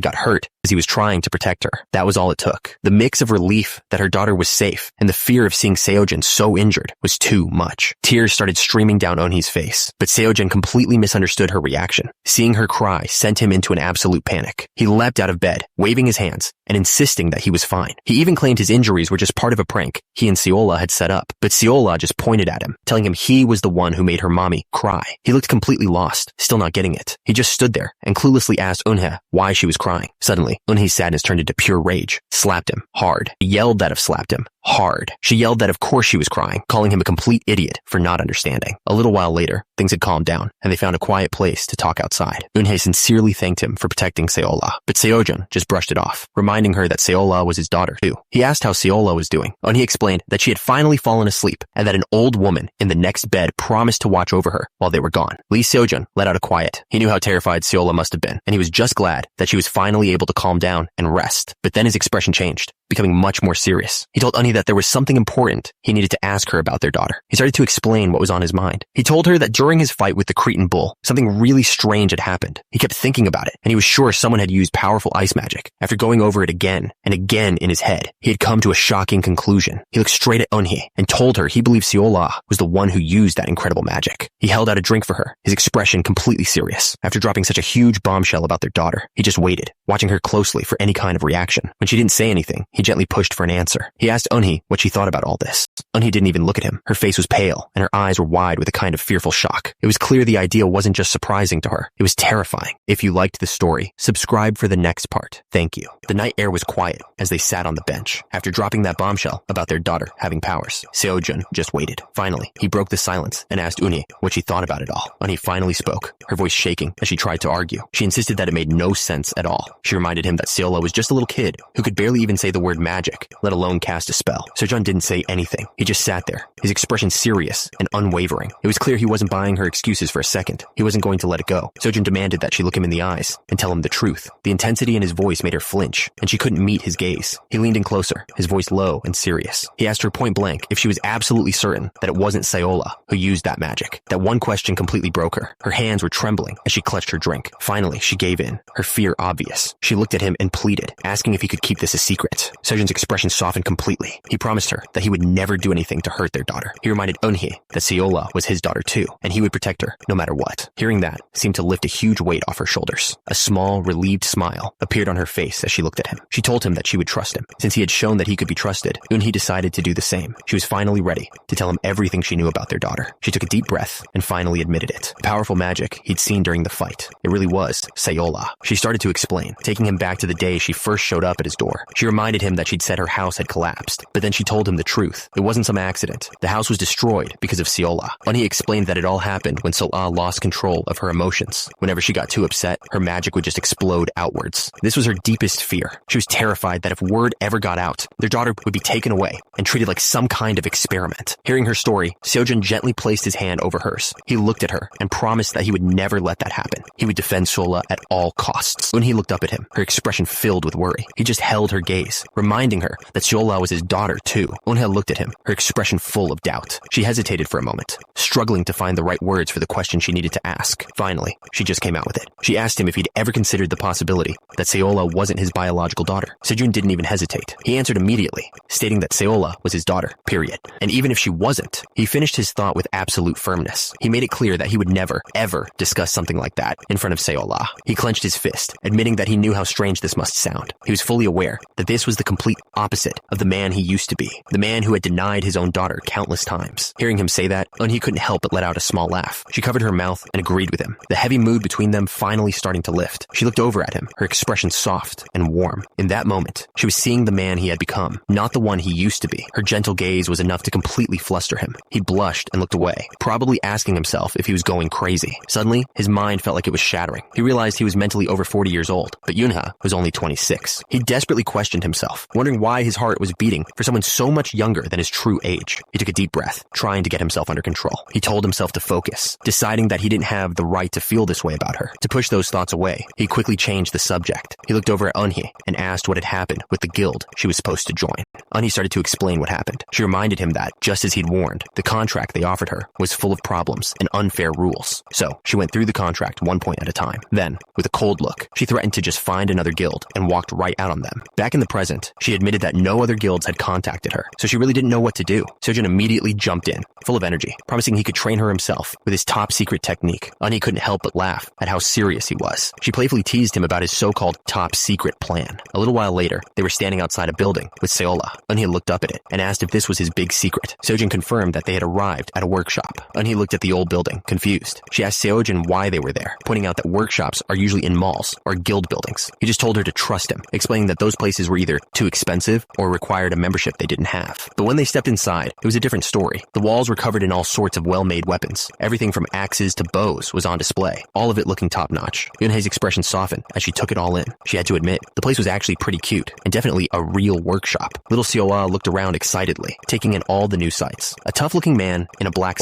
got hurt as he was trying to protect her. That was all it took. The mix of relief that her daughter was safe and the fear of seeing Seojin so injured was too much. Tears started streaming down Onhi's face, but Seojin completely misunderstood her reaction. Seeing her cry sent him into an absolute panic. He leapt out of bed, waving his hands and insisting that he was fine. He even claimed his injuries were just part of a prank he and Seola had set up, but Seola just pointed at him, telling him he was the one who made her mommy cry. He looked completely lost, still not getting it. He just stood there and cluelessly asked Unha why she was crying. Suddenly, Unhe's sadness turned into pure rage. Slapped him hard. He yelled that if slapped him hard. She yelled that of course she was crying, calling him a complete idiot for not understanding. A little while later, things had calmed down, and they found a quiet place to talk outside. Unha sincerely thanked him for protecting Seola, but Seojin just brushed it off, reminding her that Seola was his daughter too. He asked how Seola was doing. Unha explained that she had finally fallen asleep, and that an old woman in the next bed promised to watch over her while they were gone. Lee Seojin let out a quiet. He knew how terrified Seola must have been, and he was just glad that she was finally able to calm down and rest. But then his expression changed, becoming much more serious. He told Unha that there was something important he needed to ask her about their daughter. He started to explain what was on his mind. He told her that during his fight with the Cretan Bull, something really strange had happened. He kept thinking about it, and he was sure someone had used powerful ice magic. After going over it again and again in his head, he had come to a shocking conclusion. He looked straight at Unha and told her he believed Seola was the one who used that incredible magic. He held out a drink for her, his expression completely serious. After dropping such a huge bombshell about their daughter, he just waited, watching her closely for any kind of reaction. When she didn't say anything, he gently pushed for an answer. He asked Unha what she thought about all this. Unha didn't even look at him. Her face was pale, and her eyes were wide with a kind of fearful shock. It was clear the idea wasn't just surprising to her. It was terrifying. If you liked the story, subscribe for the next part. Thank you. The night air was quiet as they sat on the bench. After dropping that bombshell about their daughter having powers, Seojin just waited. Finally, he broke the silence and asked Unha what she thought about it all. Unha finally spoke, her voice shaking as she tried to argue. She insisted that it made no sense at all. She reminded him that Seola was just a little kid who could barely even say the word magic, let alone cast a spell. Seojin didn't say anything. He just sat there, his expression serious and unwavering. It was clear he wasn't buying her excuses for a second. He wasn't going to let it go. Seojin demanded that she look him in the eyes and tell him the truth. The intensity in his voice made her flinch, and she couldn't meet his gaze. He leaned in closer, his voice low and serious. He asked her point blank if she was absolutely certain that it wasn't Seola who used that magic. That one question completely broke her. Her hands were trembling as she clutched her drink. Finally, she gave in, her fear obvious. She looked at him and pleaded, asking if he could keep this a secret. Seojin's expression softened completely. He promised her that he would never do anything to hurt their daughter. He reminded Unha that Seola was his daughter too, and he would protect her no matter what. Hearing that seemed to lift a huge weight off her shoulders. A small, relieved smile appeared on her face as she looked at him. She told him that she would trust him. Since he had shown that he could be trusted, Unha decided to do the same. She was finally ready to tell him everything she knew about their daughter. She took a deep breath and finally admitted it. The powerful magic he'd seen during the fight. It really was Seola. She started to explain, taking him back to the day she first showed up at his door. She reminded him him that she'd said her house had collapsed, but then she told him the truth. It wasn't some accident. The house was destroyed because of Seola. Eunhee explained that it all happened when Seola lost control of her emotions. Whenever she got too upset, her magic would just explode outwards. This was her deepest fear. She was terrified that if word ever got out, their daughter would be taken away and treated like some kind of experiment. Hearing her story, Seojun gently placed his hand over hers. He looked at her and promised that he would never let that happen. He would defend Seola at all costs. Eunhee looked up at him, her expression filled with worry. He just held her gaze, reminding her that Seola was his daughter too. Eunhee looked at him, her expression full of doubt. She hesitated for a moment, struggling to find the right words for the question she needed to ask. Finally, she just came out with it. She asked him if he'd ever considered the possibility that Seola wasn't his biological daughter. Sejun didn't even hesitate. He answered immediately, stating that Seola was his daughter, period. And even if she wasn't, he finished his thought with absolute firmness. He made it clear that he would never, ever discuss something like that in front of Seola. He clenched his fist, admitting that he knew how strange this must sound. He was fully aware that this was the complete opposite of the man he used to be, the man who had denied his own daughter countless times. Hearing him say that, Eunhee couldn't help but let out a small laugh. She covered her mouth and agreed with him, the heavy mood between them finally starting to lift. She looked over at him, her expression soft and warm. In that moment, she was seeing the man he had become, not the one he used to be. Her gentle gaze was enough to completely fluster him. He blushed and looked away, probably asking himself if he was going crazy. Suddenly, his mind felt like it was shattering. He realized he was mentally over 40 years old, but Yunha was only 26. He desperately questioned himself, wondering why his heart was beating for someone so much younger than his true age. He took a deep breath, trying to get himself under control. He told himself to focus, deciding that he didn't have the right to feel this way about her. To push those thoughts away, he quickly changed the subject. He looked over at Eunhee and asked what had happened with the guild she was supposed to join. Eunhee started to explain what happened. She reminded him that, just as he'd warned, the contract they offered her was full of problems and unfair rules. So, she went through the contract one point at a time. Then, with a cold look, she threatened to just find another guild and walked right out on them. Back in the present, she admitted that no other guilds had contacted her, so she really didn't know what to do. Sojun immediately jumped in, full of energy, promising he could train her himself with his top secret technique. Eunhee couldn't help but laugh at how serious he was. She playfully teased him about his so-called top secret plan. A little while later, they were standing outside a building with Seola. Eunhee looked up at it and asked if this was his big secret. Sojun confirmed that they had arrived at a workshop. Eunhee looked at the old building, confused. She asked Seojun why they were there, pointing out that workshops are usually in malls or guild buildings. He just told her to trust him, explaining that those places were either too expensive or required a membership they didn't have. But when they stepped inside, it was a different story. The walls were covered in all sorts of well-made weapons. Everything from axes to bows was on display, all of it looking top-notch. Yunhe's expression softened as she took it all in. She had to admit, the place was actually pretty cute, and definitely a real workshop. Little Seola looked around excitedly, taking in all the new sights. A tough-looking man in a blacksmith's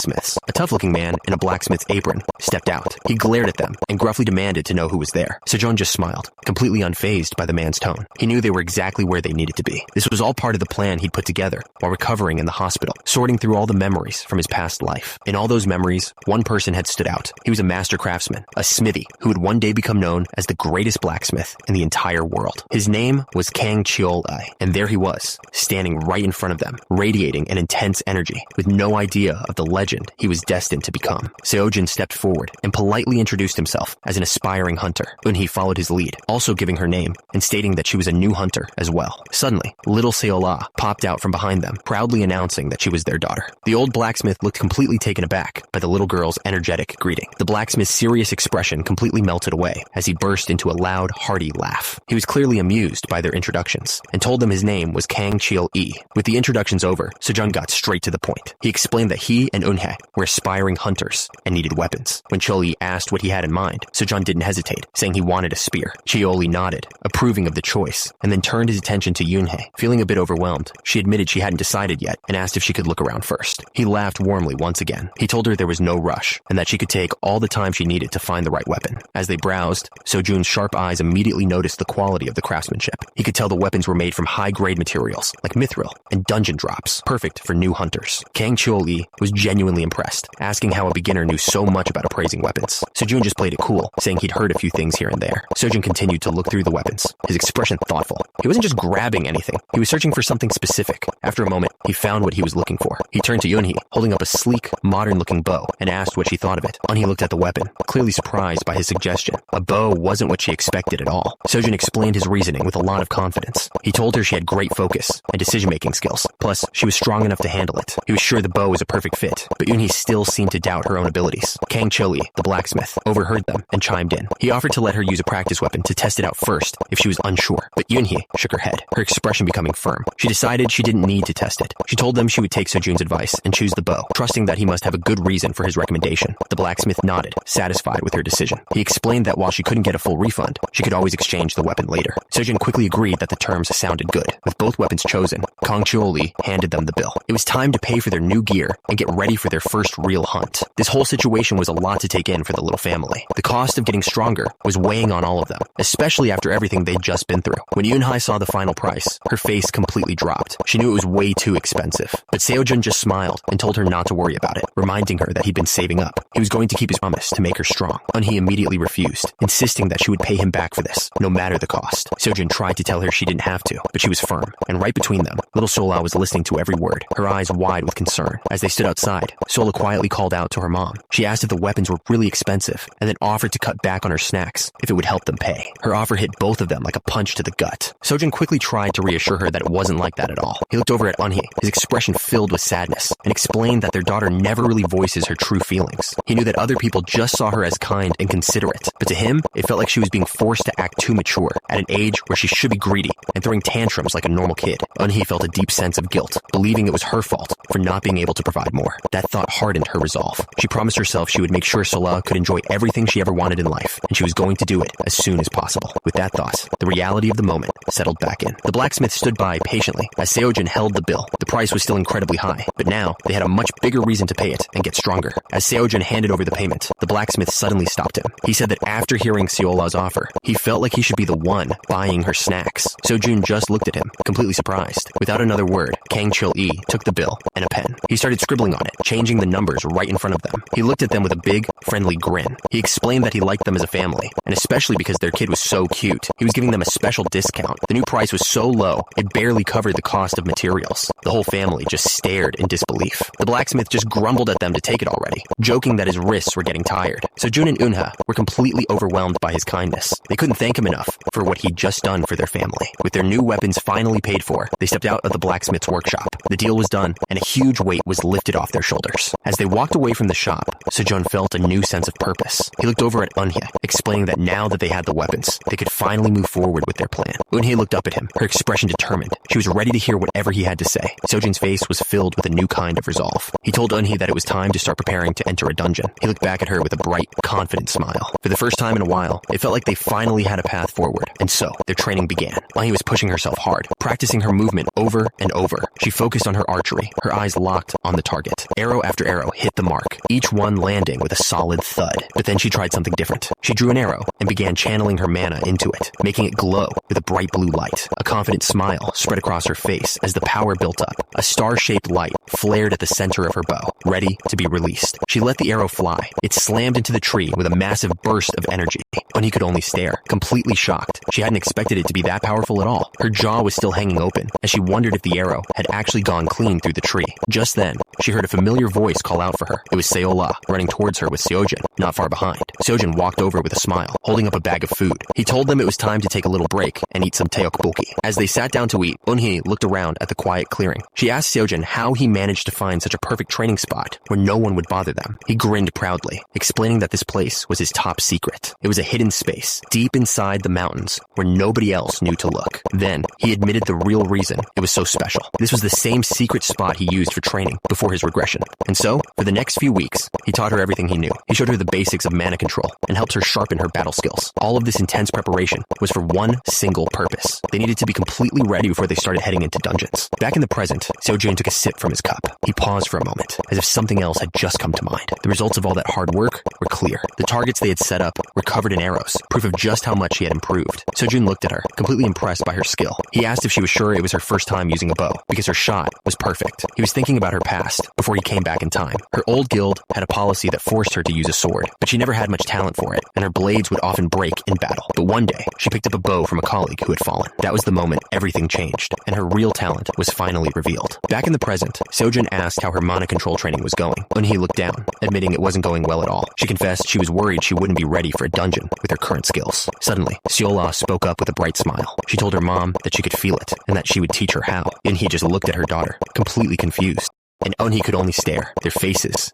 apron stepped out. He glared at them and gruffly demanded to know who was there. Sejong just smiled, completely unfazed by the man's tone. He knew they were exactly where they needed to be. This was all part of the plan he'd put together while recovering in the hospital, sorting through all the memories from his past life. In all those memories, one person had stood out. He was a master craftsman, a smithy, who would one day become known as the greatest blacksmith in the entire world. His name was Kang Cheol-ai, and there he was, standing right in front of them, radiating an intense energy, with no idea of the legend he was destined to become. Seojin stepped forward and politely introduced himself as an aspiring hunter. Eunhee followed his lead, also giving her name and stating that she was a new hunter as well. Suddenly, little Seola popped out from behind them, proudly announcing that she was their daughter. The old blacksmith looked completely taken aback by the little girl's energetic greeting. The blacksmith's serious expression completely melted away as he burst into a loud, hearty laugh. He was clearly amused by their introductions and told them his name was Kang Cheol-i. With the introductions over, Sejong got straight to the point. He explained that he and Eunhee were aspiring hunters and needed weapons. When Cheol-i asked what he had in mind, Sejong didn't hesitate, saying he wanted a spear. Cheol-i nodded, approving of the choice, and then turned his attention to Eunhee. Feeling a bit overwhelmed, she admitted she hadn't decided yet and asked if she could look around first. He laughed warmly once again. He told her there was no rush and that she could take all the time she needed to find the right weapon. As they browsed, Sojun's sharp eyes immediately noticed the quality of the craftsmanship. He could tell the weapons were made from high-grade materials like mithril and dungeon drops, perfect for new hunters. Kang Cheol-i was genuinely impressed, asking how a beginner knew so much about appraising weapons. Sojun just played it cool, saying he'd heard a few things here and there. Sojun continued to look through the weapons, his expression thoughtful. He wasn't just grabbing anything. He was searching for something specific. After a moment, he found what he was looking for. He turned to Eunhee, holding up a sleek, modern-looking bow, and asked what she thought of it. Eunhee looked at the weapon, clearly surprised by his suggestion. A bow wasn't what she expected at all. Sojun explained his reasoning with a lot of confidence. He told her she had great focus and decision-making skills. Plus, she was strong enough to handle it. He was sure the bow was a perfect fit, but Eunhee still seemed to doubt her own abilities. Kang Chil-lee, the blacksmith, overheard them and chimed in. He offered to let her use a practice weapon to test it out first if she was unsure, but Eunhee shook her head, her expression becoming firm. She decided she didn't need to test it. She told them she would take Sojun's advice and choose the bow, trusting that he must have a good reason for his recommendation. The blacksmith nodded, satisfied with her decision. He explained that while she couldn't get a full refund, she could always exchange the weapon later. Sojun quickly agreed that the terms sounded good. With both weapons chosen, Kang Chil-lee handed them the bill. It was time to pay for their new gear and get ready for their first real hunt. This whole situation was a lot to take in for the little family. The cost of getting stronger was weighing on all of them, especially after everything they'd just been through. When Eunhee saw the final price, her face completely dropped. She knew it was way too expensive. But Seojun just smiled and told her not to worry about it, reminding her that he'd been saving up. He was going to keep his promise to make her strong. Eunhee immediately refused, insisting that she would pay him back for this, no matter the cost. Seojun tried to tell her she didn't have to, but she was firm. And right between them, little Sola was listening to every word, her eyes wide with concern. As they stood outside, Sola quietly called out to her mom. She asked if the weapons were really expensive, and then offered to cut back on her snacks if it would help them pay. Her offer hit both of them like a punch to the gut. Sojun quickly tried to reassure her that it wasn't like that at all. He looked over at Eunhee, his expression filled with sadness, and explained that their daughter never really voices her true feelings. He knew that other people just saw her as kind and considerate, but to him, it felt like she was being forced to act too mature, at an age where she should be greedy and throwing tantrums like a normal kid. Eunhee felt a deep sense of guilt, believing it was her fault for not being able to provide more. That thought hardened her resolve. She promised herself she would make sure Sola could enjoy everything she ever wanted in life, and she was going to do it as soon as possible. With that thought, the reality of the moment settled back in. The blacksmith stood by patiently as Seojun held the bill. The price was still incredibly high, but now they had a much bigger reason to pay it and get stronger. As Seojun handed over the payment, the blacksmith suddenly stopped him. He said that after hearing Seola's offer, he felt like he should be the one buying her snacks. Sojun just looked at him, completely surprised. Without another word, Kang Chil-lee took the bill and a pen. He started scribbling on it, changing the numbers right in front of them. He looked at them with a big, friendly grin. He explained that he liked them as a family, and especially because their kid was so cute, he was giving them a special discount. The new price was so low, it barely covered the cost of materials. The whole family just stared in disbelief. The blacksmith just grumbled at them to take it already, joking that his wrists were getting tired. Sojun and Eunhee were completely overwhelmed by his kindness. They couldn't thank him enough for what he'd just done for their family. With their new weapons finally paid for, they stepped out of the blacksmith's workshop. The deal was done, and a huge weight was lifted off their shoulders. As they walked away from the shop, Sojun felt a new sense of purpose. He looked over at Eunhee, explaining that now that they had the weapons, they could finally move forward with their plan. Eunhee looked up at him, her expression determined. She was ready to hear whatever he had to say. Sojun's face was filled with a new kind of resolve. He told Eunhee that it was time to start preparing to enter a dungeon. He looked back at her with a bright, confident smile. For the first time in a while, it felt like they finally had a path forward, and so their training began. Eunhee was pushing herself hard, practicing her movement over and over. She focused on her archery, her eyes locked on the target. Arrow after arrow hit the mark, each one landing with a solid thud. But then she tried something different. She drew an arrow and began channeling her mana into it, making it glow with a bright blue light. A confident smile spread across her face as the power built up. A star-shaped light flared at the center of her bow, ready to be released. She let the arrow fly. It slammed into the tree with a massive burst of energy. Eunhee could only stare, completely shocked. She hadn't expected it to be that powerful at all. Her jaw was still hanging open as she wondered if the arrow had actually gone clean through the tree. Just then, she heard a familiar voice call out for her. It was Seola, running towards her with Seojun, not far behind. Seojun walked over with a smile, holding up a bag of food. He told them it was time to take a little break and eat some tteokbokki. As they sat down to eat, Eunhee looked around at the quiet clearing. She asked Seojun how he managed to find such a perfect training spot where no one would bother them. He grinned proudly, explaining that this place was his top secret. It was a hidden space, deep inside the mountains, where nobody else knew to look. Then, he admitted the real reason it was so special. This was the same secret spot he used for training before his regression. And so, for the next few weeks, he taught her everything he knew. He showed her the basics of mana control and helped her sharpen her battle skills. All of this intense preparation was for one single purpose. They needed to be completely ready before they started heading into dungeons. Back in the present, Seojun took a sip from his cup. He paused for a moment, as if something else had just come to mind. The results of all that hard work were clear. The targets they had set up were covered in arrows, proof of just how much he had improved. Seojun looked at her, completely impressed by her skill. He asked if she was sure it was her first time using a bow, because her shot shot was perfect. He was thinking about her past before he came back in time. Her old guild had a policy that forced her to use a sword, but she never had much talent for it, and her blades would often break in battle. But one day, she picked up a bow from a colleague who had fallen. That was the moment everything changed, and her real talent was finally revealed. Back in the present, Seojin asked how her mana control training was going. Eunhee looked down, admitting it wasn't going well at all. She confessed she was worried she wouldn't be ready for a dungeon with her current skills. Suddenly, Seola spoke up with a bright smile. She told her mom that she could feel it, and that she would teach her how. Eunhee just looked at her daughter, completely confused. And Eunhee could only stare, their faces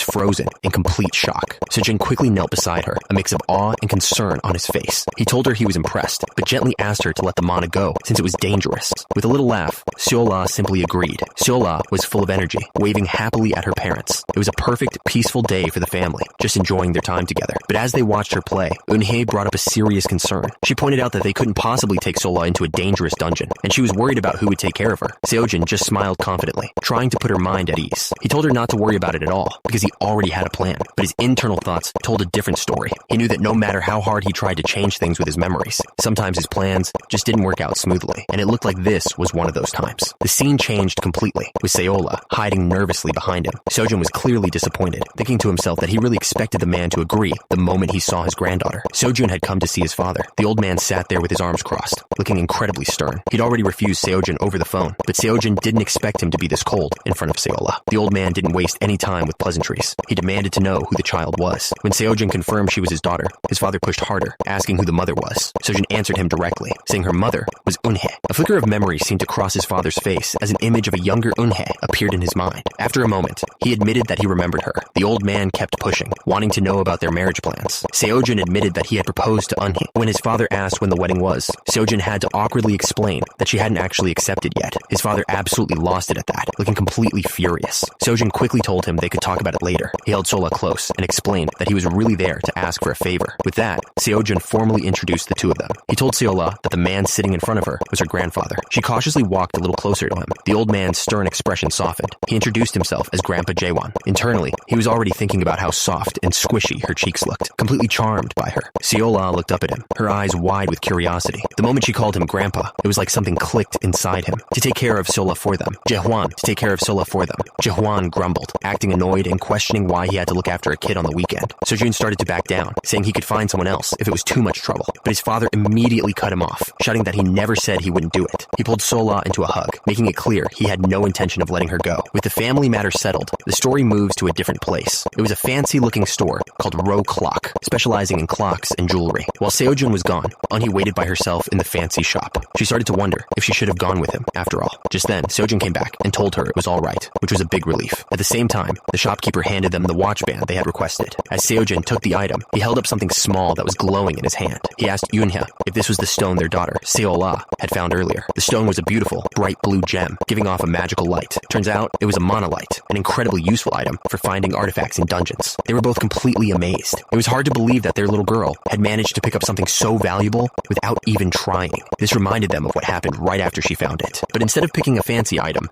frozen in complete shock. Seojin quickly knelt beside her, a mix of awe and concern on his face. He told her he was impressed, but gently asked her to let the mana go, since it was dangerous. With a little laugh, Seola simply agreed. Seola was full of energy, waving happily at her parents. It was a perfect, peaceful day for the family, just enjoying their time together. But as they watched her play, Eunhee brought up a serious concern. She pointed out that they couldn't possibly take Seola into a dangerous dungeon, and she was worried about who would take care of her. Seojin just smiled confidently, trying to put her mind at ease. He told her not to worry about it at all, because he already had a plan. But his internal thoughts told a different story. He knew that no matter how hard he tried to change things with his memories, sometimes his plans just didn't work out smoothly, and it looked like this was one of those times. The scene changed completely, with Seola hiding nervously behind him. Seojin was clearly disappointed, thinking to himself that he really expected the man to agree the moment he saw his granddaughter. Seojin had come to see his father. The old man sat there with his arms crossed, looking incredibly stern. He'd already refused Seojin over the phone, but Seojin didn't expect him to be this cold in front of Seola. The old man didn't waste any time with pleasantries. He demanded to know who the child was. When Seojin confirmed she was his daughter, his father pushed harder, asking who the mother was. Seojin answered him directly, saying her mother was Eunhee. A flicker of memory seemed to cross his father's face as an image of a younger Eunhee appeared in his mind. After a moment, he admitted that he remembered her. The old man kept pushing, wanting to know about their marriage plans. Seojin admitted that he had proposed to Eunhee. When his father asked when the wedding was, Seojin had to awkwardly explain that she hadn't actually accepted yet. His father absolutely lost it at that, looking completely furious. Seojin quickly told him they could talk about it later. He held Sola close and explained that he was really there to ask for a favor. With that, Seojin formally introduced the two of them. He told Seola that the man sitting in front of her was her grandfather. She cautiously walked a little closer to him. The old man's stern expression softened. He introduced himself as Grandpa Jaewon. Internally, he was already thinking about how soft and squishy her cheeks looked, completely charmed by her. Seola looked up at him, her eyes wide with curiosity. The moment she called him Grandpa, it was like something clicked inside him. To take care of Sola for them. Jaehwan, to take care of Sola for them. Jaehwan grumbled, acting annoyed and questioning why he had to look after a kid on the weekend. Seojin started to back down, saying he could find someone else if it was too much trouble. But his father immediately cut him off, shouting that he never said he wouldn't do it. He pulled Sola into a hug, making it clear he had no intention of letting her go. With the family matter settled, the story moves to a different place. It was a fancy-looking store called Row Clock, specializing in clocks and jewelry. While Seojin was gone, Eunhee waited by herself in the fancy shop. She started to wonder if she should have gone with him, after all. Just then, Seojin came back and told her it was all right, which was a big relief. At the same time, the shopkeeper handed them the watch band they had requested. As Seojin took the item, he held up something small that was glowing in his hand. He asked Eunhee if this was the stone their daughter, Seola, had found earlier. The stone was a beautiful, bright blue gem, giving off a magical light. Turns out, it was a mana light, an incredibly useful item for finding artifacts in dungeons. They were both completely amazed. It was hard to believe that their little girl had managed to pick up something so valuable without even trying. This reminded them of what happened right after she found it. But instead of picking a fancy item,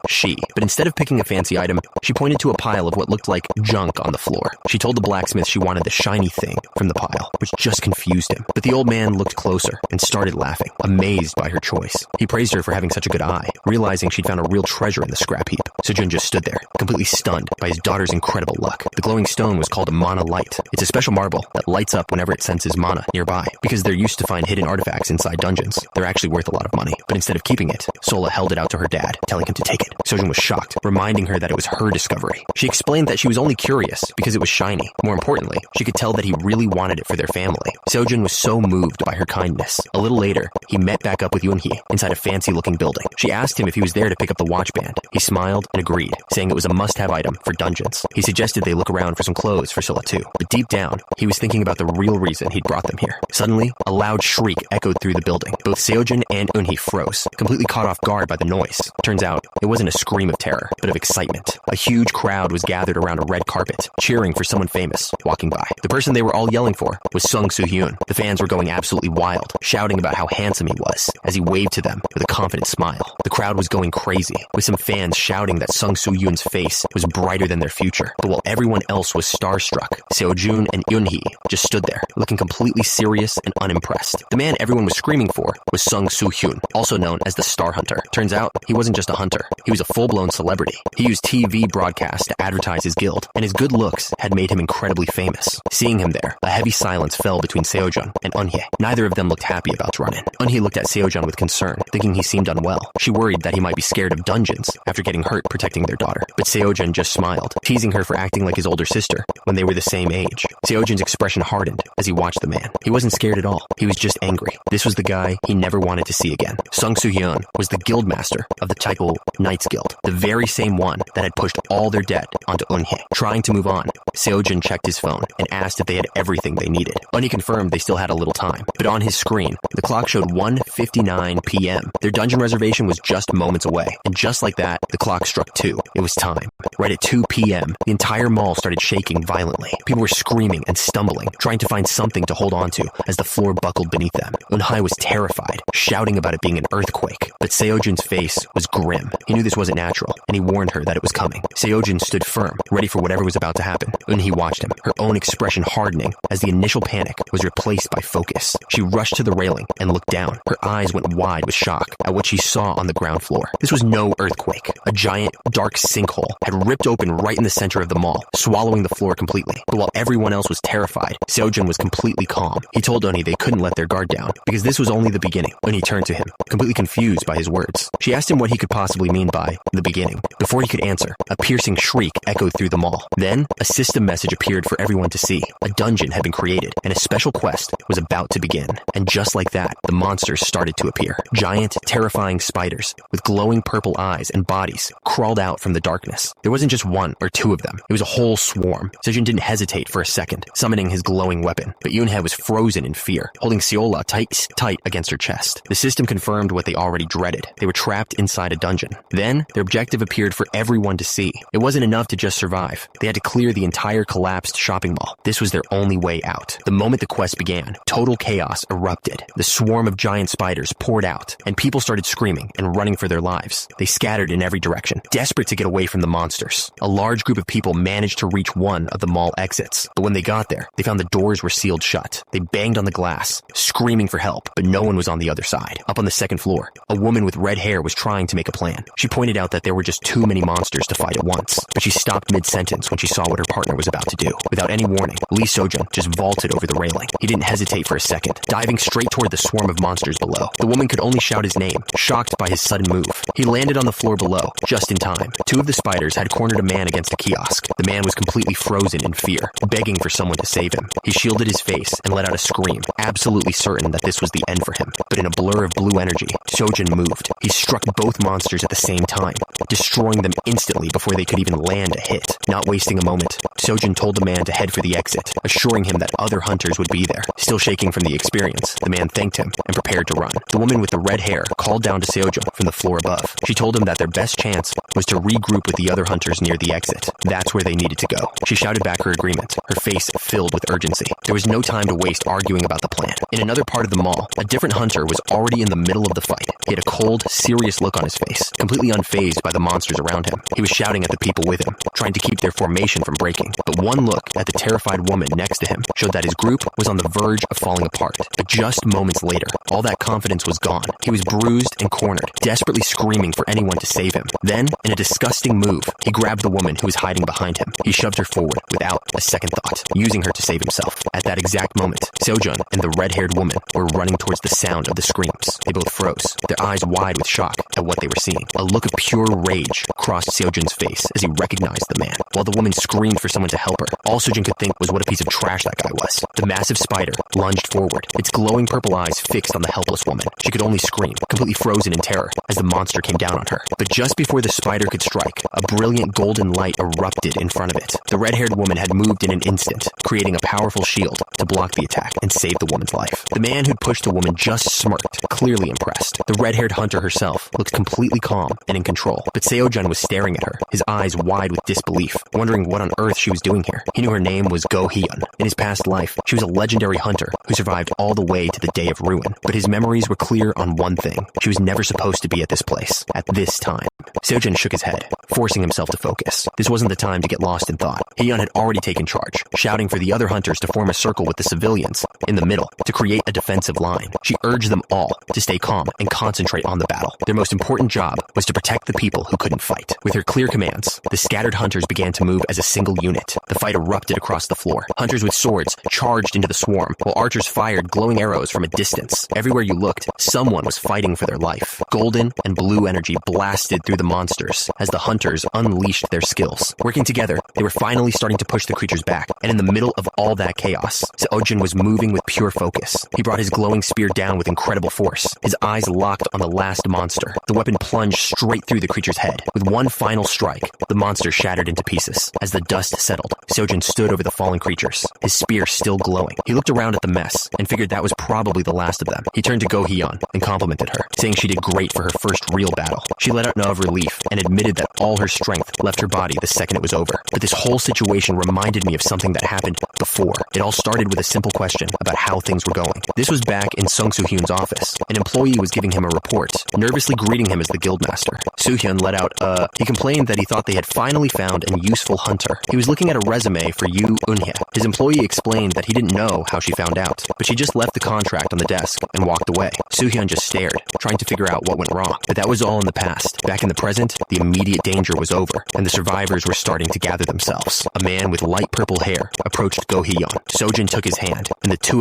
she pointed to a pile of what looked like junk on the floor. She told the blacksmith she wanted the shiny thing from the pile, which just confused him. But the old man looked closer and started laughing, amazed by her choice. He praised her for having such a good eye, realizing she'd found a real treasure in the scrap heap. Seojin just stood there, completely stunned by his daughter's incredible luck. The glowing stone was called a mana light. It's a special marble that lights up whenever it senses mana nearby. Because they're used to find hidden artifacts inside dungeons, they're actually worth a lot of money. But instead of keeping it, Sola held it out to her dad, telling him to take it. Seojin was shocked, reminding her that it was her discovery. She explained that she was only curious because it was shiny. More importantly, she could tell that he really wanted it for their family. Seojin was so moved by her kindness. A little later, he met back up with Eunhee inside a fancy-looking building. She asked him if he was there to pick up the watch band. He smiled and agreed, saying it was a must-have item for dungeons. He suggested they look around for some clothes for Sola too. But deep down, he was thinking about the real reason he'd brought them here. Suddenly, a loud shriek echoed through the building. Both Seojin and Eunhee froze, completely caught off guard by the noise. Turns out, it wasn't wasn't a scream of terror, but of excitement. A huge crowd was gathered around a red carpet, cheering for someone famous walking by. The person they were all yelling for was Sung Soo-hyun. The fans were going absolutely wild, shouting about how handsome he was as he waved to them with a confident smile. The crowd was going crazy, with some fans shouting that Sung Soo-hyun's face was brighter than their future. But while everyone else was starstruck, Seo-jun and Eun-hee just stood there, looking completely serious and unimpressed. The man everyone was screaming for was Sung Soo-hyun, also known as the Star Hunter. Turns out, he wasn't just a hunter. He was a full-blown celebrity. He used TV broadcasts to advertise his guild, and his good looks had made him incredibly famous. Seeing him there, a heavy silence fell between Seo-jun and Eun-hee. Neither of them looked happy about run-in. Eun-hee looked at Seo-jun with concern, thinking he seemed unwell. She worried that he might be scared of dungeons after getting hurt protecting their daughter. But Seo-jun just smiled, teasing her for acting like his older sister when they were the same age. Seo-jun's expression hardened as he watched the man. He wasn't scared at all. He was just angry. This was the guy he never wanted to see again. Sung Soo-hyun was the guild master of the Taiko Knights Guild, the very same one that had pushed all their debt onto Eun-hee. Trying to move on, Seo-jun checked his phone and asked if they had everything they needed. Eun-hee confirmed they still had a little time, but on his screen, the clock showed 1:59 p.m. Their dungeon reservation was just moments away, and just like that, the clock struck 2. It was time. Right at 2 p.m., the entire mall started shaking violently. People were screaming and stumbling, trying to find something to hold on to as the floor buckled beneath them. Eun-hee was terrified, shouting about it being an earthquake, but Seo-jun's face was grim. He knew this wasn't natural, and he warned her that it was coming. Seo-jun stood firm, ready for whatever was about to happen. Eun-hee watched him, her own expression hardening as the initial panic was replaced by focus. She rushed to the railing and looked down. Her eyes went wide with shock at what she saw on the ground floor. This was no earthquake. A giant, dark sinkhole had ripped open right in the center of the mall, swallowing the floor completely. But while everyone else was terrified, Seo-jun was completely calm. He told Eun-hee they couldn't let their guard down, because this was only the beginning. Eun-hee turned to him, completely confused by his words. She asked him what he could possibly mean by the beginning. Before he could answer, a piercing shriek echoed through the mall. Then, a system message appeared for everyone to see. A dungeon had been created, and a special quest was about to begin. And just like that, the monsters started to appear. Giant, terrifying spiders with glowing purple eyes and bodies crawled out from the darkness. There wasn't just one or two of them. It was a whole swarm. Seo-jun didn't hesitate for a second, summoning his glowing weapon. But Eun-hee was frozen in fear, holding Seola tight against her chest. The system confirmed what they already dreaded. They were trapped inside a dungeon. Then, their objective appeared for everyone to see. It wasn't enough to just survive. They had to clear the entire collapsed shopping mall. This was their only way out. The moment the quest began, total chaos erupted. The swarm of giant spiders poured out, and people started screaming and running for their lives. They scattered in every direction, desperate to get away from the monsters. A large group of people managed to reach one of the mall exits, but when they got there, they found the doors were sealed shut. They banged on the glass, screaming for help, but no one was on the other side. Up on the second floor, a woman with red hair was trying to make a plan. She pointed out that there were just too many monsters to fight at once, but she stopped mid-sentence when she saw what her partner was about to do. Without any warning, Lee Seo-jun just vaulted over the railing. He didn't hesitate for a second, diving straight toward the swarm of monsters below. The woman could only shout his name, shocked by his sudden move. He landed on the floor below, just in time. Two of the spiders had cornered a man against a kiosk. The man was completely frozen in fear, begging for someone to save him. He shielded his face and let out a scream, absolutely certain that this was the end for him. But in a blur of blue energy, Seo-jun moved. He struck both monsters at the same time, destroying them instantly before they could even land a hit. Not wasting a moment, Seo-jun told the man to head for the exit, assuring him that other hunters would be there. Still shaking from the experience, the man thanked him and prepared to run. The woman with the red hair called down to Seo-jun from the floor above. She told him that their best chance was to regroup with the other hunters near the exit. That's where they needed to go. She shouted back her agreement, her face filled with urgency. There was no time to waste arguing about the plan. In another part of the mall, a different hunter was already in the middle of the fight. He had a cold, serious look on his face, completely unfazed by the monsters around him. He was shouting at the people with him, trying to keep their formation from breaking. But one look at the terrified woman next to him showed that his group was on the verge of falling apart. But just moments later, all that confidence was gone. He was bruised and cornered, desperately screaming for anyone to save him. Then, in a disgusting move, he grabbed the woman who was hiding behind him. He shoved her forward without a second thought, using her to save himself. At that exact moment, Seo-jun and the red-haired woman were running towards the sound of the screams. They both froze, their eyes wide with shock at what they were seeing. A look of pure rage crossed Seo-jun's face as he recognized the man. While the woman screamed for someone to help her, all Seo-jun could think was what a piece of trash that guy was. The massive spider lunged forward, its glowing purple eyes fixed on the helpless woman. She could only scream, completely frozen in terror, as the monster came down on her. But just before the spider could strike, a brilliant golden light erupted in front of it. The red-haired woman had moved in an instant, creating a powerful shield to block the attack and save the woman's life. The man who'd pushed the woman just smirked, clearly impressed. The red-haired hunter herself looked completely calm and in control, but Seo-jun was staring at her, his eyes wide with disbelief, wondering what on earth she was doing here. He knew her name was Go Hyun. In his past life, she was a legendary hunter who survived all the way to the Day of Ruin, but his memories were clear on one thing. She was never supposed to be at this place, at this time. Seo-jun shook his head, forcing himself to focus. This wasn't the time to get lost in thought. Hyun had already taken charge, shouting for the other hunters to form a circle with the civilians in the middle to create a defensive line. She urged them all to stay calm and concentrate on the battle. Their most important job was to protect the people who couldn't fight. With her clear commands, the scattered hunters began to move as a single unit. The fight erupted across the floor. Hunters with swords charged into the swarm, while archers fired glowing arrows from a distance. Everywhere you looked, someone was fighting for their life. Golden and blue energy blasted through the monsters as the hunters unleashed their skills. Working together, they were finally starting to push the creatures back, and in the middle of all that chaos, Seo-jun was moving with pure focus. He brought his glowing spear down with incredible force. His eyes locked on the last monster. The weapon plunged straight through the creature's head. With one final strike, the monster shattered into pieces. As the dust settled, Seo-jun stood over the fallen creatures, his spear still glowing. He looked around at the mess and figured that was probably the last of them. He turned to Go Hyun and complimented her, saying she did great for her first real battle. She let out a note of relief and admitted that all her strength left her body the second it was over. But this whole situation reminded me of something that happened before. It all started with a simple question about how things were going. This was back in Sung Soo-hyun's office. An employee was giving him a report, nervously greeting him as the guildmaster. Soo-hyun let out, he complained that he thought they had finally found a useful hunter. He was looking at a resume for Yoo Eun-hye. His employee explained that he didn't know how she found out, but she just left the contract on the desk and walked away. Soo-hyun just stared, trying to figure out what went wrong. But that was all in the past. Back in the present, the immediate danger was over, and the survivors were starting to gather themselves. A man with light purple hair approached Go Hyun. Seo-jun took his hand, and the two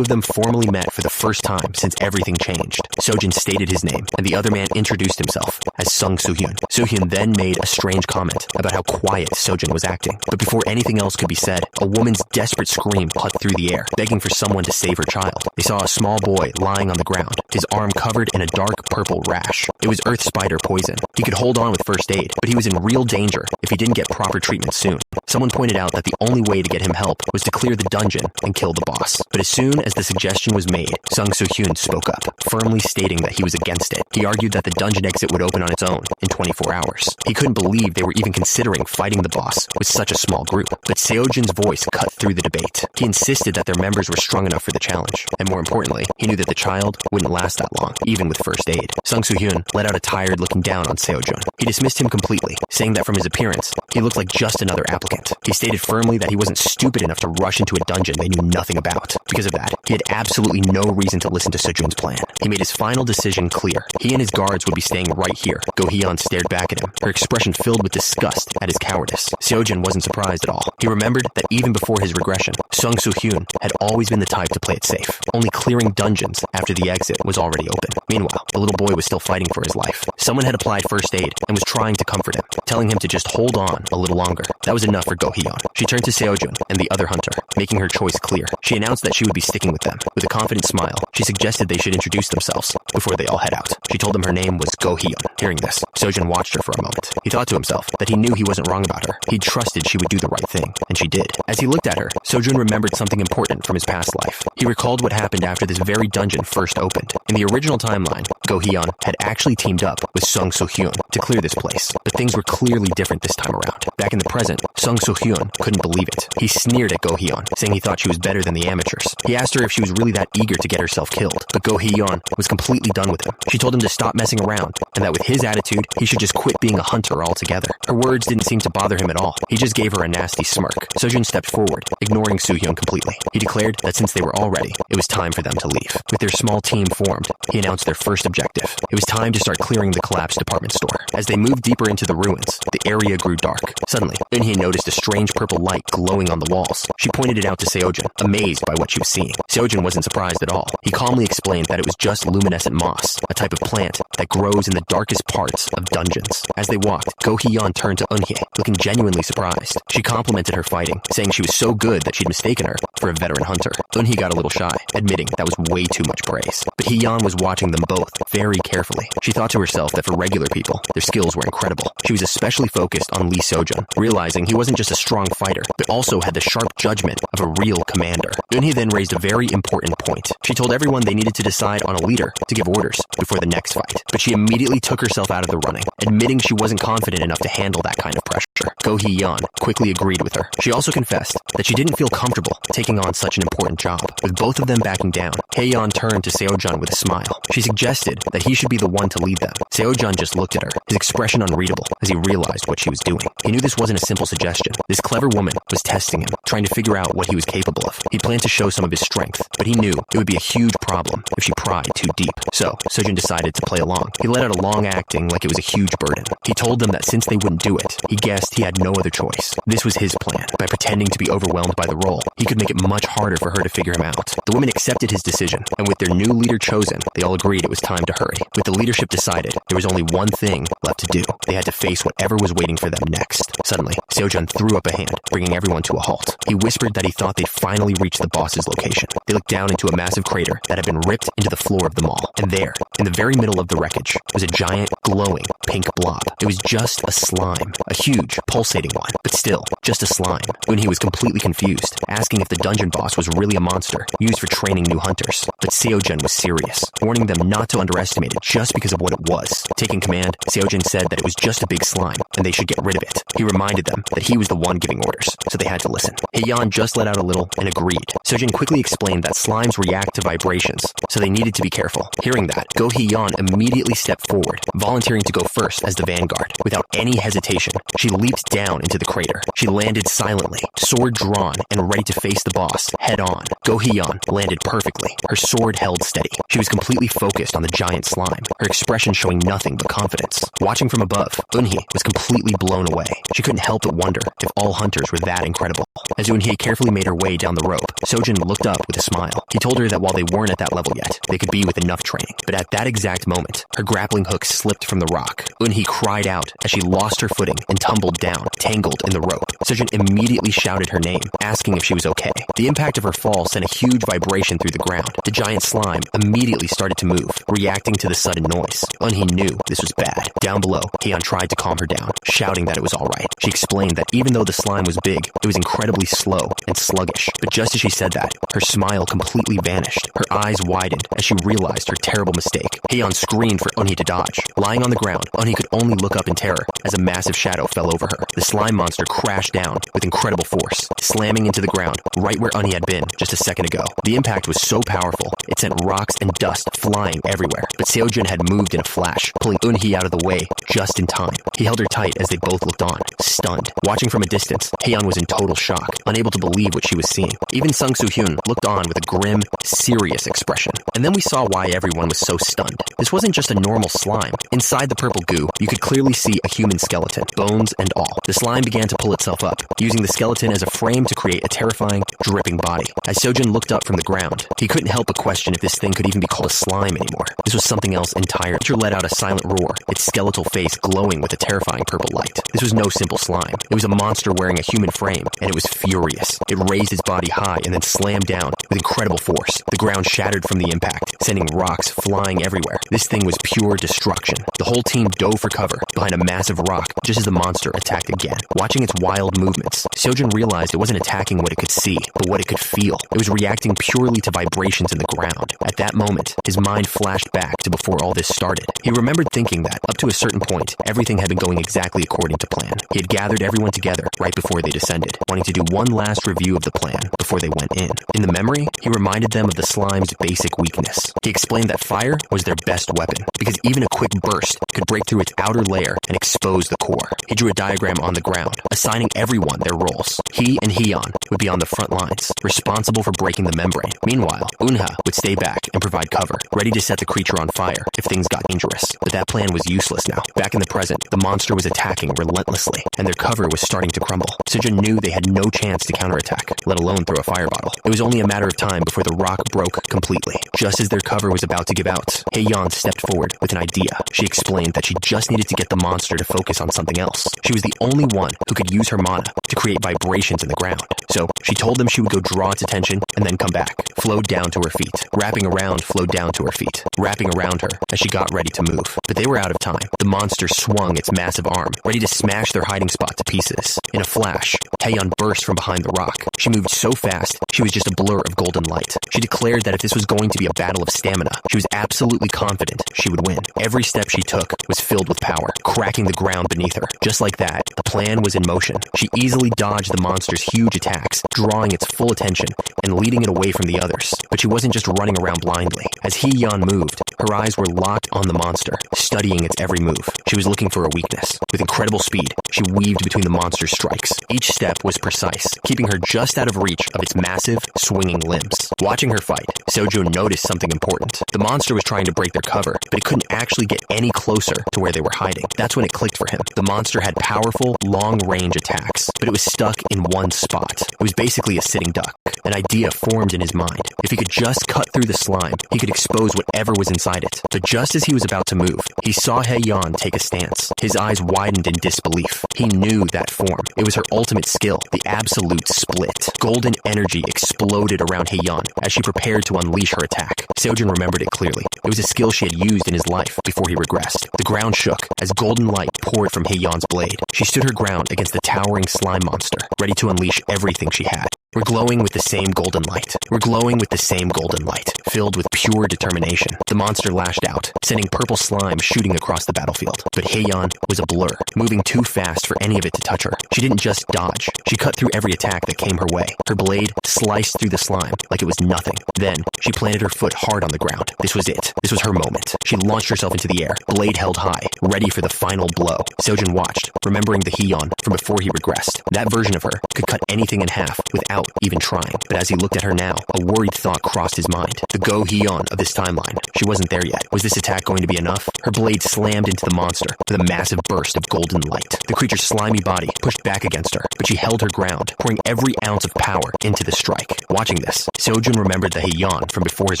of them, formally met for the first time since everything changed. Seo-jun stated his name, and the other man introduced himself as Sung Soo-hyun. Soo-hyun then made a strange comment about how quiet Seo-jun was acting. But before anything else could be said, a woman's desperate scream cut through the air, begging for someone to save her child. They saw a small boy lying on the ground, his arm covered in a dark purple rash. It was earth spider poison. He could hold on with first aid, but he was in real danger if he didn't get proper treatment soon. Someone pointed out that the only way to get him help was to clear the dungeon and kill the boss. But as soon as the suggestion was made, Sung Soo-hyun spoke up, firmly stating that he was against it. He argued that the dungeon exit would open on its own in 24 hours. He couldn't believe they were even considering fighting the boss with such a small group. But Seo-jun's voice cut through the debate. He insisted that their members were strong enough for the challenge, and more importantly, he knew that the child wouldn't last that long, even with first aid. Sung Soo-hyun let out a tired looking down on Seo-jun. He dismissed him completely, saying that from his appearance, he looked like just another applicant. He stated firmly that he wasn't stupid enough to rush into a dungeon they knew nothing about. Because of that, he had absolutely no reason to listen to Seo-jun's plan. He made his final decision clear. He and his guards would be staying right here. Go Hyun stared back at him, her expression filled with disgust at his cowardice. Seo-jun wasn't surprised at all. He remembered that even before his regression, Sung Soo-hyun had always been the type to play it safe, only clearing dungeons after the exit was already open. Meanwhile, the little boy was still fighting for his life. Someone had applied first aid and was trying to comfort him, telling him to just hold on a little longer. That was enough for Go Hyun. She turned to Seo-jun and the other hunter, making her choice clear. She announced that she would be sticking with them. With a confident smile, she suggested they should introduce themselves before they all head out. She told them her name was Go Hyun. Hearing this, Seo-jun watched her for a moment. He thought to himself that he knew he wasn't wrong about her. He trusted she would do the right thing, and she did. As he looked at her, Seo-jun remembered something important from his past life. He recalled what happened after this very dungeon first opened. In the original timeline, Go Hyun had actually teamed up with Sung Soo-hyun to clear this place, but things were clearly different this time around. Back in the present, Sung Soo-hyun couldn't believe it. He sneered at Go Hyun, saying he thought she was better than the amateurs. He asked her if she was really that eager to get herself killed, but Go Hyun was completely done with him. She told him to stop messing around, and that with his attitude, he should just quit being a hunter altogether. Her words didn't seem to bother him at all. He just gave her a nasty smirk. Seo-jun stepped forward, ignoring Soo-hyun completely. He declared that since they were all ready, it was time for them to leave. With their small team formed, he announced their first objective. It was time to start clearing the collapsed department store. As they moved deeper into the ruins, the area grew dark. Suddenly, Eun-hye noticed a strange purple light glowing on the walls. She pointed it out to Seo-jun, amazed by what she was seeing. Seo-jun wasn't surprised at all. He calmly explained that it was just luminescent moss, a type of plant that grows in the darkest parts of dungeons. As they walked, Go Hyun turned to Eun-hye, looking genuinely surprised. She complimented her fighting, saying she was so good that she'd mistaken her for a veteran hunter. Eun-hye got a little shy, admitting that was way too much praise. But Hyun was watching them both very carefully. She thought to herself that for regular people, their skills were incredible. She was especially focused on Lee Seo-jun, realizing he wasn't just a strong fighter, but also had the sharp judgment of a real commander. Eunhee then raised a very important point. She told everyone they needed to decide on a leader to give orders before the next fight, but she immediately took herself out of the running, admitting she wasn't confident enough to handle that kind of pressure. Go Hee-yeon quickly agreed with her. She also confessed that she didn't feel comfortable taking on such an important job. With both of them backing down, Hye-yeon turned to Seo-jun with a smile. She suggested that he should be the one to lead them. Seo-jun just looked at her, his expression unreadable as he realized what she was doing. He knew this wasn't a simple suggestion. This clever woman was testing him, trying to figure out what he was capable of. He planned to show some of his strength, but he knew it would be a huge problem if she pried too deep. So, Seo-jun decided to play along. He let out a long acting like it was a huge burden. He told them that since they wouldn't do it, he guessed he had no other choice. This was his plan. By pretending to be overwhelmed by the role, he could make it much harder for her to figure him out. The women accepted his decision, and with their new leader chosen, they all agreed it was time to hurry. With the leadership decided, there was only one thing left to do. They had to face whatever was waiting for them next. Suddenly, Seo-jun threw up a hand, bringing everyone to a halt. He whispered that he thought they'd finally reached the boss's location. They looked down into a massive crater that had been ripped into the floor of the mall, and there, in the very middle of the wreckage, was a giant, glowing, pink blob. It was just a slime, a huge, pulsating one, but still, just a slime. Eunhee was completely confused, asking if the dungeon boss was really a monster used for training new hunters. But Seo-jun was serious, warning them not to underestimate it just because of what it was. Taking command, Seo-jun said that it was just a big slime, and they should get rid of it. He reminded them that he was the one giving orders, so they had to listen. Hye-yeon just let out a little and agreed. Seo-jun quickly explained that slimes react to vibrations, so they needed to be careful. Hearing that, Go Hee-yeon immediately stepped forward, volunteering to go first as the vanguard. Without any hesitation, she leaped down into the crater. She landed silently, sword drawn and ready to face the boss head on. Go Hee-yeon landed perfectly. Her sword held steady. She was completely focused on the giant slime, her expression showing nothing but confidence. Watching from above, Eunhee was completely blown away. She couldn't help but wonder if all hunters were that incredible. As Eunhee carefully made her way down the rope, Seo-jun looked up with a smile. He told her that while they weren't at that level yet, they could be with enough training. But at that exact moment, her grappling hook slipped from the rock. Eunhee cried out as she lost her footing and tumbled down, tangled in the rope. Seo-jun immediately shouted her name, asking if she was okay. The impact of her fall sent a huge vibration through the ground. The giant slime immediately started to move, reacting to the sudden noise. Eunhee knew this was bad. Down below, Hye-yeon tried to calm her down, shouting that it was alright. She explained that even though the slime was big, it was incredibly slow and sluggish. But just as she said that, her smile completely vanished. Her eyes widened as she realized her terrible mistake. Hye-yeon screamed for Eunhee to dodge. Lying on the ground, Eunhee could only look up in terror as a massive shadow fell over her. The slime monster crashed down with incredible force, slamming into the ground right where Eunhee had been just a second ago. The impact was so powerful, it sent rocks and dust flying everywhere. But Seo-jun had moved in a flash, pulling Eunhee out of the way just in time. He held her tight as they both looked on, stunned. Watching from a distance, Hye-yeon was in total shock, unable to believe what she was seeing. Even Sung Soo-hyun looked on with a grim, serious expression. And then we saw why everyone was so stunned. This wasn't just a normal slime. Inside the purple goo, you could clearly see a human skeleton, bones and all. The slime began to pull itself up, using the skeleton as a frame to create a terrifying, dripping body. As Seo-jun looked up from the ground, he couldn't help but question if this thing could even be called a slime anymore. This was something else entirely. The creature let out a silent roar, its skeletal face glowing with a terrifying purple light. This was no simple slime. It was a monster wearing a human frame, and it was furious. It raised its body high and then slammed down with incredible force. The ground shattered from the impact, sending rocks flying everywhere. This thing was pure destruction. The whole team dove for cover behind a massive rock just as the monster attacked again. Watching its wild movements, Seo-jun realized it wasn't attacking what it could see, but what it could feel. It was reacting purely to vibrations in the ground. At that moment, his mind flashed back to before all this started. He remembered thinking that, up to a certain point, everything had been going exactly according to plan. He had gathered everyone together right before they descended, wanting to do one last review of the plan before they went in. In the memory, he reminded them of the slime's basic weakness. He explained that fire was their best weapon, because even a quick burst could break through its outer layer and expose the core. He drew a diagram on the ground, assigning everyone their roles. He and Hye-yeon would be on the front lines, responsible for breaking the membrane. Meanwhile, Eunhee would stay back and provide cover, ready to set the creature on fire if things got dangerous. But that plan was useless now. Back in the present, the monster was attacking relentlessly, and their cover was starting to crumble. Seo-jun knew they had no chance to counterattack, let alone throw a fire bottle. It was only a matter of time before the rock broke completely. Just as their cover was about to give out, Hye-yeon stepped forward with an idea. She explained that she just needed to get the monster to focus on something else. She was the only one who could use her mana to create vibrations in the ground. So she told them she would go draw its attention and then come back, flowed down to her feet, wrapping around, flowed down to her feet, wrapping around her as she got ready to move. But they were out of time. The monster swung its massive arm, ready to smash their hiding spot to pieces. In a flash, Taeyeon burst from behind the rock. She moved so fast, she was just a blur of golden light. She declared that if this was going to be a battle of stamina, she was absolutely confident she would win. Every step she took was filled with power, cracking the ground beneath her. Just like that, the plan was in motion. She easily dodged the monster's huge attacks, drawing its full attention and leading it away from the others. But she wasn't just running around blindly. As Hee-yeon moved, her eyes were locked on the monster, studying its every move. She was looking for a weakness. With incredible speed, she weaved between the monster's strikes. Each step was precise, keeping her just out of reach of its massive, swinging limbs. Watching her fight, Sojun noticed something important. The monster was trying to break their cover, but it couldn't actually get any closer to where they were hiding. That's when it clicked for him. The monster had powerful, long-range attacks, but it was stuck in one spot. It was basically a sitting duck. An idea formed in his mind. If he could just cut through the slime, he could expose whatever was inside it. But just as he was about to move, he saw Hye-yeon take a stance. His eyes widened in disbelief. He knew that form. It was her ultimate skill, the absolute split. Golden energy exploded around Hye-yeon as she prepared to unleash her attack. Sojun remembered it clearly. It was a skill she had used in his life before he regressed. The ground shook as golden light poured from Hye-yeon's blade. She stood her ground against the towering slime monster, ready to unleash everything she had. We're glowing with the same golden light. We're glowing with the same golden light, filled with pure determination. The monster lashed out, sending purple slime shooting across the battlefield. But Hye-yeon was a blur, moving too fast for any of it to touch her. She didn't just dodge. She cut through every attack that came her way. Her blade sliced through the slime like it was nothing. Then, she planted her foot hard on the ground. This was it. This was her moment. She launched herself into the air, blade held high, ready for the final blow. Sojun watched, remembering the Hye-yeon from before he regressed. That version of her could cut anything in half without even trying. But as he looked at her now, a worried thought crossed his mind. The Go Hye-yeon of this timeline. She wasn't there yet. Was this attack going to be enough? Her blade slammed into the monster with a massive burst of golden light. The creature's slimy body pushed back against her, but she held her ground, pouring every ounce of power into the strike. Watching this, Sojun remembered the Hye-yeon from before his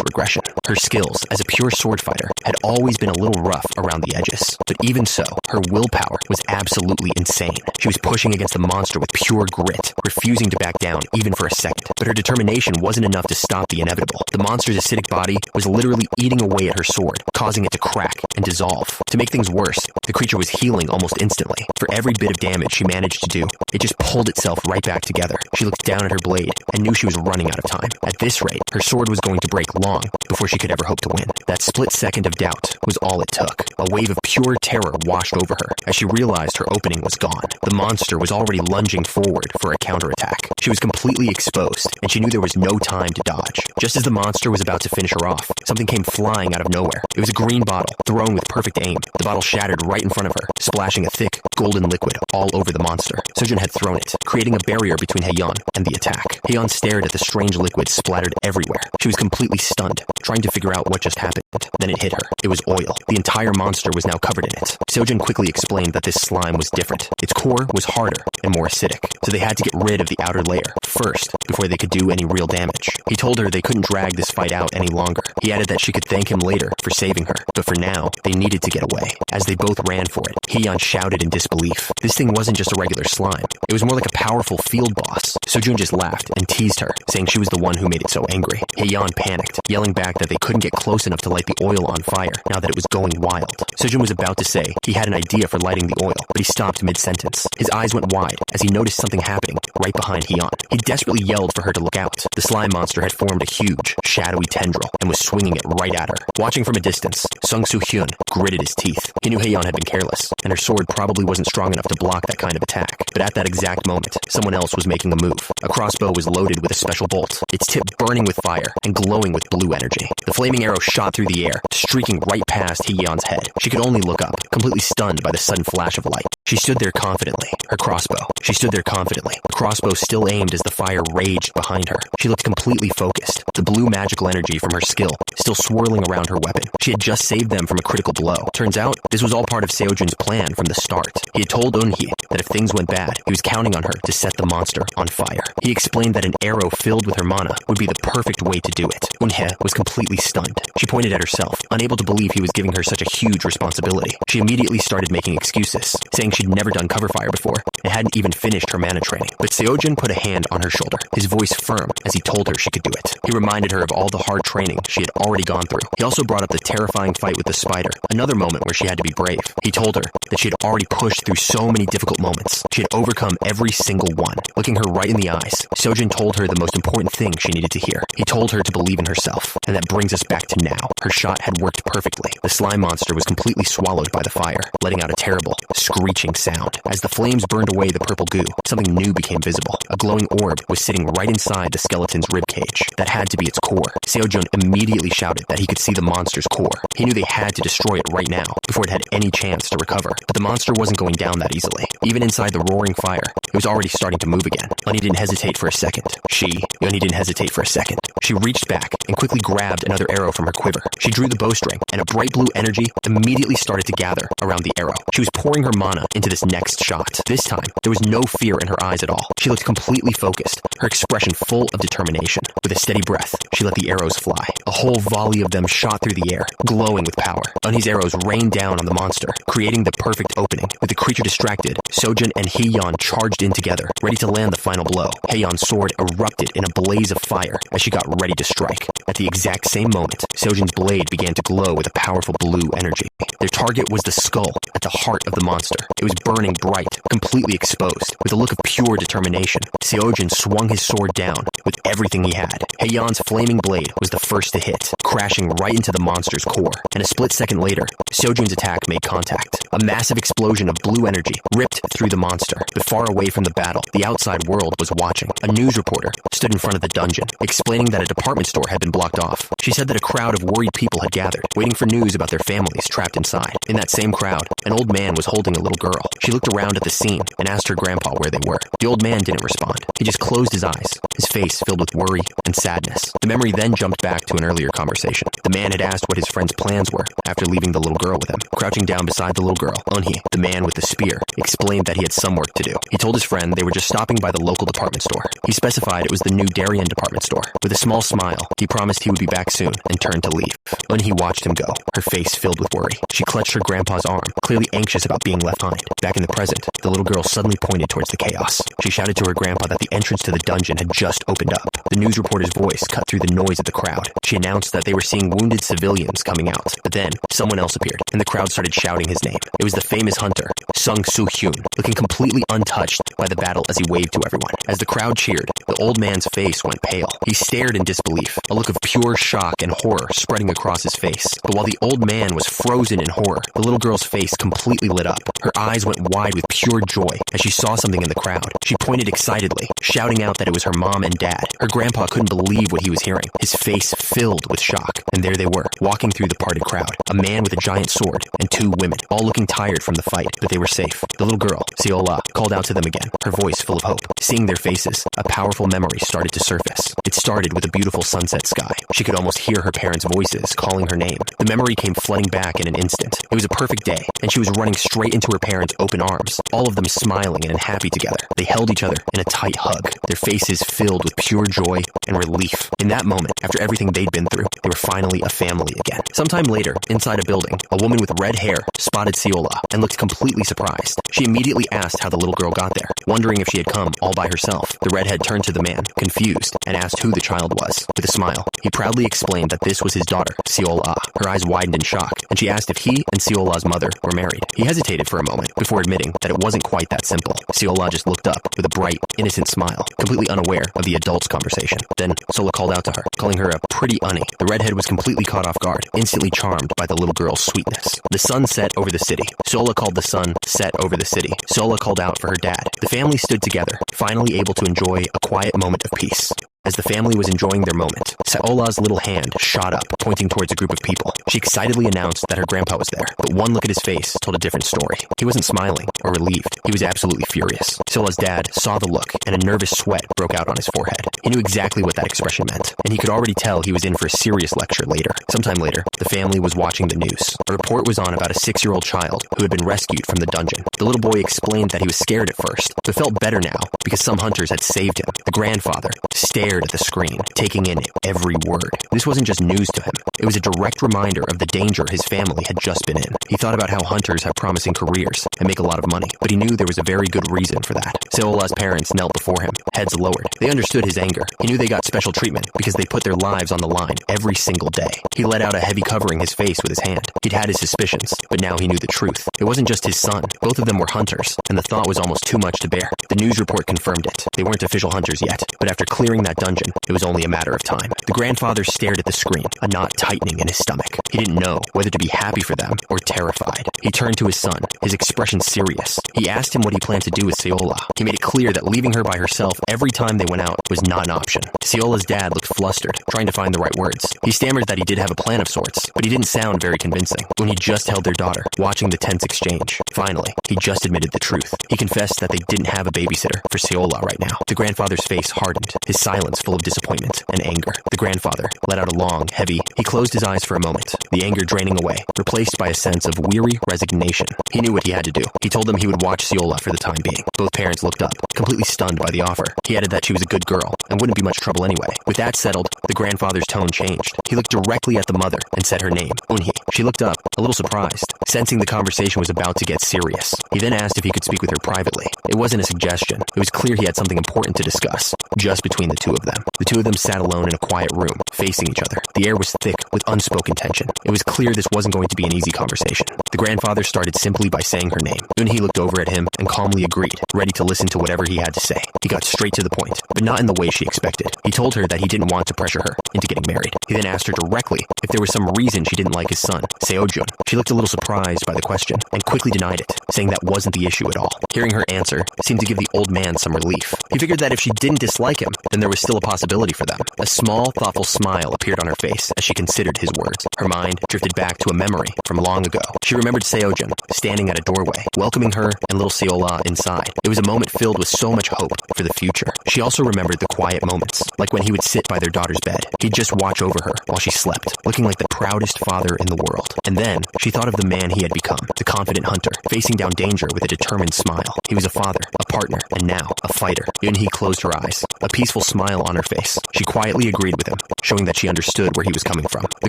regression. Her skills as a pure sword fighter had always been a little rough around the edges. But even so, her willpower was absolutely insane. She was pushing against the monster with pure grit, refusing to back down even for a second. But her determination wasn't enough to stop the inevitable. The monster's acidic body was literally eating away at her sword, causing it to crack and dissolve. To make things worse, the creature was healing almost instantly. For every bit of damage she managed to do, it just pulled itself right back together. She looked down at her blade and knew she was running out of time. At this rate, her sword was going to break long before she could ever hope to win. That split second of doubt was all it took. A wave of pure terror washed over her as she realized her opening was gone. The monster was already lunging forward for a counterattack. She was completely exposed, and she knew there was no time to dodge. Just as the monster was about to finish her off, something came flying out of nowhere. It was a green bottle, thrown with perfect aim. The bottle shattered right in front of her, splashing a thick, golden liquid all over the monster. Sojun had thrown it, creating a barrier between Hye-yeon and the attack. Hye-yeon stared at the strange liquid splattered everywhere. She was completely stunned, trying to figure out what just happened. Then it hit her. It was oil. The entire monster was now covered in it. Sojun quickly explained that this slime was different. Its core was harder and more acidic, so they had to get rid of the outer layer first before they could do any real damage. He told her they couldn't drag this fight out any longer. He added that she could thank him later for saving her, but for now, they needed to get away. As they both ran for it, Hye-yeon shouted in disbelief. This thing wasn't just a regular slime. It was more like a powerful field boss. Sojun just laughed and teased her, saying she was the one who made it so angry. Hye-yeon panicked, yelling back that they couldn't get close enough to light the oil on fire now that it was going wild. Sojun was about to say he had an idea for lighting the oil, but he stopped mid-sentence. His eyes went wide as he noticed something happening right behind Hye-yeon. He desperately yelled for her to look out. The slime monster had formed a huge, shadowy tendril and was swinging it right at her. Watching from a distance, Sung Soo-hyun gritted his teeth. He knew Hye-yeon had been careless, and her sword probably wasn't strong enough to block that kind of attack. But at that exact moment, someone else was making a move. A crossbow was loaded with a special bolt, its tip burning with fire and glowing with blue energy. The flaming arrow shot through the air, streaking right past Hye-yeon's head. She could only look up, completely stunned by the sudden flash of light. She stood there confidently, her crossbow. She stood there confidently, crossbow still aimed as the fire raged behind her. She looked completely focused, the blue magical energy from her skill still swirling around her weapon. She had just saved them from a critical blow. Turns out, this was all part of Seojun's plan from the start. He had told Eunhye that if things went bad, he was counting on her to set the monster on fire. He explained that an arrow filled with her mana would be the perfect way to do it. Eunhye was completely stunned. She pointed at herself, unable to believe he was giving her such a huge responsibility. She immediately started making excuses, saying she'd never done cover fire before and hadn't even finished her mana training. But Seojun put a hand on her shoulder, his voice firm as he told her she could do it. He reminded her of all the hard training she had already gone through. He also brought up the terrifying fight with the spider, another moment where she had to be brave. He told her that she had already pushed through so many difficult moments. She had overcome every single one. Looking her right in the eyes, Seojun told her the most important thing she needed to hear. He told her to believe in herself. And that brings us back to now. Her shot had worked perfectly. The slime monster was completely swallowed by the fire, letting out a terrible, screeching sound. As the flames burned away the purple goo, something new became visible. A glowing orb was sitting right inside the skeleton's ribcage. That had to be its core. Seojun immediately shouted that he could see the monster's core. He knew they had to destroy it right now, before it had any chance to recover. But the monster wasn't going down that easily. Even inside the roaring fire, it was already starting to move again. Eunhye didn't hesitate for a second. Eunhye didn't hesitate for a second. She reached back and quickly grabbed another arrow from her quiver. She drew the bowstring, and a bright blue energy immediately started to gather around the arrow. She was pouring her mana into this next shot. This time, there was no fear in her eyes at all. She looked completely focused, her expression full of determination. With a steady breath, she let the arrows fly. A whole volley of them shot through the air, glowing with power. Eunhye's arrows rained down on the monster, creating the perfect opening. With the creature distracted, Seojun and Hyeyeon charged in together, ready to land the final blow. Hyeyeon's sword erupted in a blaze of fire as she got ready to strike. At the exact same moment, Seojun's blade began to glow with a powerful blue energy. Their target was the skull at the heart of the monster. It was burning bright, completely exposed. With a look of pure determination, Seojun swung his sword down with everything he had. Hyeyeon's flaming blade was the first to hit, crashing right into the monster's core. And a split second later, Seojun's attack made contact. A massive explosion of blue energy ripped through the monster. But far away from the battle, the outside world was watching. A news reporter stood in front of the dungeon, explaining that a department store had been blocked off. She said that a crowd of worried people had gathered, waiting for news about their families trapped inside. In that same crowd, an old man was holding a little girl. She looked around at the scene and asked her grandpa where they were. The old man didn't respond. He just closed his eyes, his face filled with worry and sadness. The memory then jumped back to an earlier conversation. The man had asked what his friend's plans were after leaving the little girl with him. Crouching down beside the little girl, Eunhye, the man with the spear, explained that he had some work to do. He told his friend they were just stopping by the local department store. He specified it was the new Darien department store. With a small smile, he promised he would be back soon and turned to leave. Eunhye watched him go, her face filled with worry. She clutched her grandpa's arm, clearly anxious about being left behind. Back in the present, the little girl suddenly pointed towards the chaos. She shouted to her grandpa that the entrance to the dungeon had just opened up. The news reporter's voice cut through the noise of the crowd. She announced that they were seeing wounded civilians coming out. But then, someone else appeared, and the crowd started shouting his name. It was the famous hunter, Sung Soo-hyun, looking completely untouched by the battle as he waved to everyone. As the crowd cheered, the old man's face went pale. He stared in disbelief, a look of pure shock and horror spreading across his face. But while the old man was frozen in horror, the little girl's face completely lit up. Her eyes went wide with pure joy as she saw something in the crowd. She pointed excitedly, shouting out that it was her mom and dad. Her grandpa couldn't believe what he was hearing, his face filled with shock. And there they were, walking through the parted crowd, a man with a giant sword and two women, all looking tired from the fight, but they were safe. The little girl, Seola, called out to them again, her voice full of hope. Seeing their faces, a powerful memory started to surface. It started with a beautiful sunset sky. She could almost hear her parents' voices calling her name. The memory came flooding back in an instant. It was a perfect day, and she was running straight into her parents' open arms, all of them smiling and happy together. They held each other in a tight hug, their faces filled with pure joy and relief. In that moment, after everything they'd been through, they were finally a family again. Sometime later, inside a building, a woman with red hair spotted Seola and looked completely surprised. She immediately asked how the little girl got there, wondering if she had come all by herself. The redhead turned to the man, confused, and asked who the child was. With a smile, he proudly explained that this was his daughter, Seola. Her eyes widened in shock, and she asked if he and Seola's mother were married. He hesitated for a moment before admitting that it wasn't quite that simple. Seola just looked up with a bright, innocent smile, completely unaware of the adults' conversation. Then Sola called out to her, calling her a pretty Unnie. The redhead was completely caught off guard, instantly charmed by the little girl's sweetness. The sun set over the city. Sola called the sun set over the city. Sola called out for her dad. The family stood together, finally able to enjoy a quiet moment of peace. As the family was enjoying their moment, Seola's little hand shot up, pointing towards a group of people. She excitedly announced that her grandpa was there, but one look at his face told a different story. He wasn't smiling or relieved. He was absolutely furious. Seola's dad saw the look, and a nervous sweat broke out on his forehead. He knew exactly what that expression meant, and he could already tell he was in for a serious lecture later. Sometime later, the family was watching the news. A report was on about a 6-year-old child who had been rescued from the dungeon. The little boy explained that he was scared at first, but felt better now because some hunters had saved him. The grandfather stared at the screen, taking in every word. This wasn't just news to him. It was a direct reminder of the danger his family had just been in. He thought about how hunters have promising careers and make a lot of money, but he knew there was a very good reason for that. Seola's parents knelt before him, heads lowered. They understood his anger. He knew they got special treatment because they put their lives on the line every single day. He let out a heavy covering his face with his hand. He'd had his suspicions, but now he knew the truth. It wasn't just his son. Both of them were hunters, and the thought was almost too much to bear. The news report confirmed it. They weren't official hunters yet, but after clearing that dungeon, it was only a matter of time. The grandfather stared at the screen, a knot tightening in his stomach. He didn't know whether to be happy for them or terrified. He turned to his son, his expression serious. He asked him what he planned to do with Seola. He made it clear that leaving her by herself every time they went out was not an option. Seola's dad looked flustered, trying to find the right words. He stammered that he did have a plan of sorts, but he didn't sound very convincing when he just held their daughter, watching the tense exchange. Finally, he just admitted the truth. He confessed that they didn't have a babysitter for Seola right now. The grandfather's face hardened, his silence full of disappointment and anger. The grandfather let out a long, heavy. He closed his eyes for a moment, the anger draining away, replaced by a sense of weary resignation. He knew what he had to do. He told them he would watch Seola for the time being. Both parents looked up, completely stunned by the offer. He added that she was a good girl and wouldn't be much trouble anyway. With that settled, the grandfather's tone changed. He looked directly at the mother and said her name, Unhi. She looked up, a little surprised, sensing the conversation was about to get serious. He then asked if he could speak with her privately. It wasn't a suggestion. It was clear he had something important to discuss, just between the two of them. The two of them sat alone in a quiet room, facing each other. The air was thick with unspoken tension. It was clear this wasn't going to be an easy conversation. The grandfather started simply by saying her name. Unhi looked over at him and calmly agreed, ready to listen to whatever he had to say. He got straight to the point, but not in the way she expected. He told her that he didn't want to pressure her into getting married. He then asked her directly if there was some reason she didn't like his son, Seojun. She looked a little surprised by the question and quickly denied it, saying that wasn't the issue at all. Hearing her answer seemed to give the old man some relief. He figured that if she didn't dislike him, then there was still a possibility for them. A small, thoughtful smile appeared on her face as she considered his words. Her mind drifted back to a memory from long ago. She remembered Seojun standing at a doorway, welcoming her and little Seola inside. It was a moment filled with so much hope for the future. She also remembered the quiet moments, like when he would sit by their daughter's bed. He'd just watch over her while she slept, looking like the proudest father in the world. And then she thought of the man he had become, the confident hunter, facing down danger with a determined smile. He was a father, a partner, and now a fighter. Yunhee closed her eyes, a peaceful smile on her face. She quietly agreed with him, showing that she understood where he was coming from. The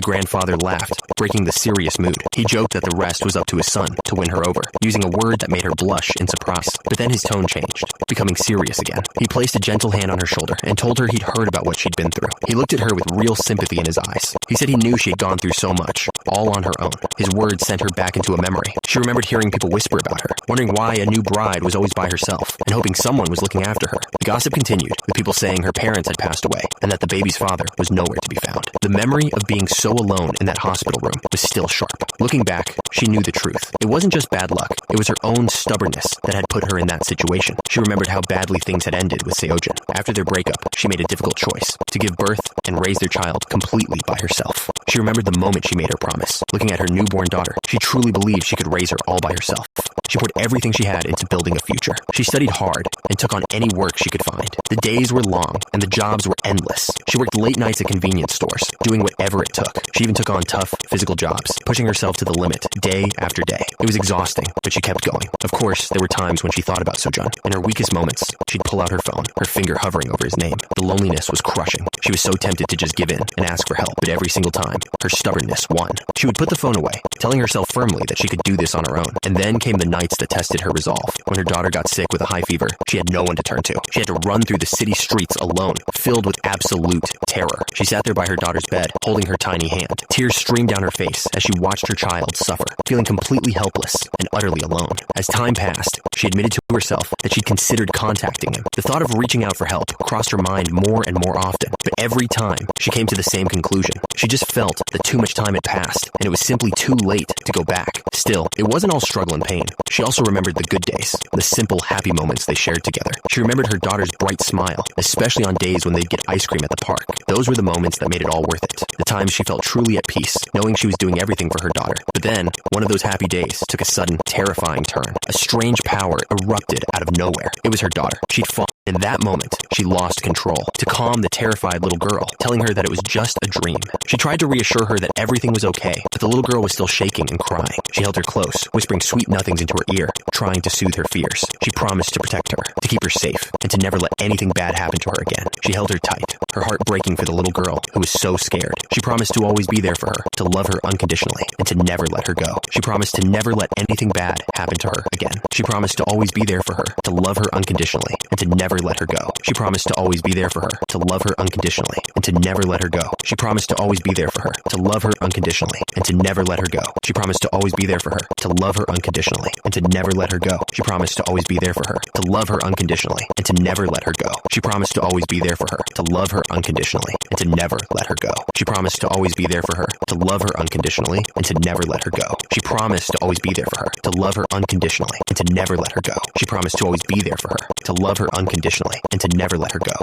grandfather laughed, breaking the serious mood. He joked that the rest was up to his son to win her over, using a word that made her blush in surprise. But then his tone changed, becoming serious again. He placed a gentle hand on her shoulder and told her he'd heard about what she'd been through. He looked at her with real sympathy in his eyes. He said he knew she had gone through so much, all on her own. His words sent her back into a memory. She remembered hearing people whisper about her, wondering why a new bride was always by herself, and hoping someone was looking after her. The gossip continued, with people saying her parents had passed away, and that the baby's father was nowhere to be found. The memory of being so alone in that hospital room was still sharp. Looking back, she knew the truth. It wasn't just bad luck, it was her own stubbornness that had put her in that situation. She remembered how badly things had ended with Seojun. After their breakup, she made a difficult choice, to give birth and raise their child completely by herself. She remembered the moment she made her promise. Looking at her newborn daughter, she truly believed she could raise her all by herself. She poured everything she had into building a future. She studied hard and took on any work she could find. The days were long and the jobs were endless. She worked late nights at convenience stores, doing whatever it took. She even took on tough physical jobs, pushing herself to the limit day after day. It was exhausting, but she kept going. Of course, there were times when she thought about Sojun. In her weakest moments, she'd pull out her phone, her finger hovering over his name. The loneliness was crushing. She was so tempted to just give in and ask for help, but every single time, her stubbornness won. She would put the phone away, telling herself firmly that she could do this on her own. And then came the nights that tested her resolve. When her daughter got sick with a high fever, she had no one to turn to. She had to run through the city streets alone, filled with absolute terror. She sat there by her daughter's bed, holding her tiny hand. Tears streamed down her face as she watched her child suffer, feeling completely helpless and utterly alone. As time passed, she admitted to herself that she'd considered contacting him. The thought of reaching out for help crossed her mind more and more often, but every time, she came to the same conclusion. She just felt that too much time had passed, and it was simply too late to go back. Still, it wasn't all struggle and pain. She also remembered the good days, the simple, happy moments they shared together. She remembered her daughter's bright smile, especially on days when they'd get ice cream at the park. Those were the moments that made it all worth it. The times she felt truly at peace, knowing she was doing everything for her daughter. But then, one of those happy days took a sudden, terrifying turn. A strange power erupted out of nowhere. It was her daughter. She'd fallen. In that moment, she lost control. To calm the terrified little girl, telling her that it was just a dream. She tried to reassure her that everything was okay, but the little girl was still shaking and crying. She held her close, whispering sweet nothings into her ear, trying to soothe her fears. She promised to protect her, to keep her safe, and to never let anything bad happen to her again. She held her tight, her heart breaking for the little girl who was so scared. She promised to always be there for her, to love her unconditionally, and to never let her go. She promised to never let anything bad happen to her again. She promised to always be there for her, to love her unconditionally, and to never let her go. She promised to always be there for her, to love her unconditionally, and to never let her go. She promised to always be there for her, to love her unconditionally, and to never let her go. She promised to always be there for her, to love her unconditionally, and to never let her go. She promised to always be there for her, to love her unconditionally, and to never let her go. She promised to always be there for her, to love her unconditionally, and to never let her go. She promised to always be there for her, to love her unconditionally, and to never let her go. She promised to always be there for her, to love her unconditionally, and to never let her go. She promised to always be there for her, to love her unconditionally, and to never let her go. She promised to always be there for her, to love her unconditionally, and to never let her go.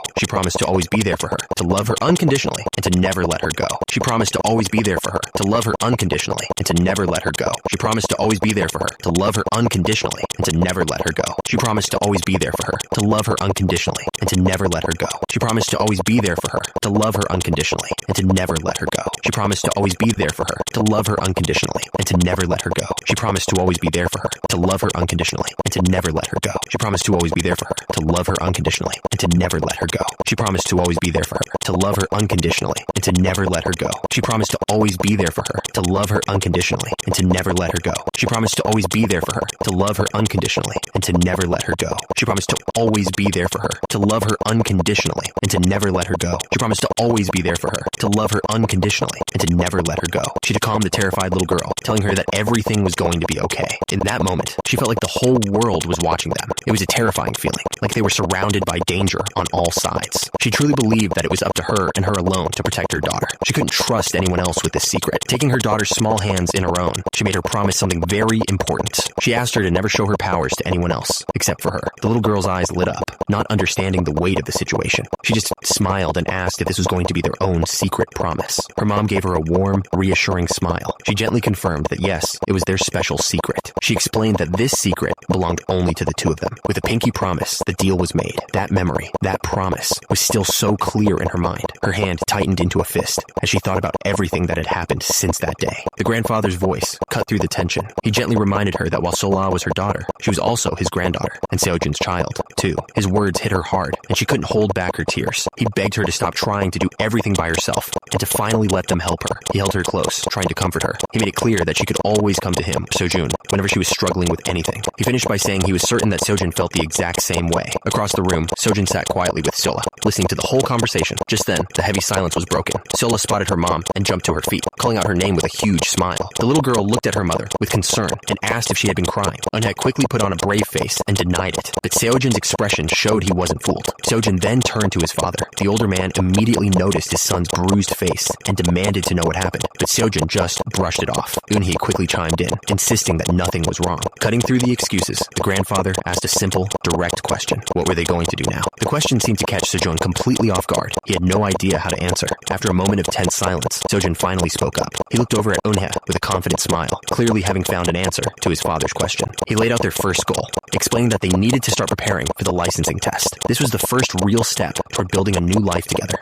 She promised to always be there for her, to love her unconditionally, and to never let her go. She promised to always be there for her, to love her unconditionally, and to never let her go. She promised to always be there for her, to love her unconditionally, and to never let her go. She promised to always be there for her, to love her unconditionally, and to never let her go. She promised to always be there for her, to love her unconditionally, and to never let her go. She promised to always be there for her, to love her unconditionally, and to never let her go. She promised to always be there for her, to love her unconditionally, and to never let her go. She promised to always be there for her, to love her unconditionally, and to never let her go. She promised to always be there for her, to love her unconditionally, and to never let her go. She promised to always be there for her, to love her unconditionally, and to never let her go. She promised to always be there for her, to love her unconditionally, and to never let her go. She promised to always be there for her, to love her unconditionally, and to never let her go. She had to calm the terrified little girl, telling her that everything was going to be okay. In that moment, she felt like the whole world was watching them. It was a terrifying feeling, like they were surrounded by danger on all sides. She truly believed that it was up to her and her alone to protect her daughter. She couldn't trust anyone else with this secret. Taking her daughter's small hands in her own, she made her promise something very important. She asked her to never show her powers to anyone else, except for her. The little girl's eyes lit up, not understanding the weight of the situation. She just smiled and asked if this was going to be their own secret promise. Her mom gave her a warm, reassuring smile. She gently confirmed that yes, it was their special secret. She explained that this secret belonged only to the two of them. With a pinky promise, the deal was made. That memory, that promise, was still so clear in her mind. Her hand tightened into a fist as she thought about everything that had happened since that day. The grandfather's voice cut through the tension. He gently reminded her that while Sola was her daughter, she was also his granddaughter, and Seojin's child, too. His words hit her hard, and she couldn't hold back her tears. He begged her to stop trying to do everything by herself, and to finally let them help her. He held her close, trying to comfort her. He made it clear that she could always come to him, Sojun, whenever she was struggling with anything. He finished by saying he was certain that Sojin felt the exact same way. Across the room, Sojin sat quietly with Sola, listening to the whole conversation. Just then, the heavy silence was broken. Sola spotted her mom and jumped to her feet, calling out her name with a huge smile. The little girl looked at her mother with concern and asked if she had been crying. Eunhye quickly put on a brave face and denied it, but Seojin's expression showed he wasn't fooled. Sojin then turned to his father. The older man immediately noticed his son's bruised face and demanded to know what happened, but Seojin just brushed it off. Eunhye quickly chimed in, insisting that nothing was wrong. Cutting through the excuses, the grandfather asked a simple, direct question. What were they going to do now? The question seemed to catch Sojun completely off guard. He had no idea how to answer. After a moment of tense silence, Sojin finally spoke up. He looked over at Eunhye with a confident smile, clearly having found an answer to his father's question. He laid out their first goal, explaining that they needed to start preparing for the licensing test. This was the first real step toward building a new life together.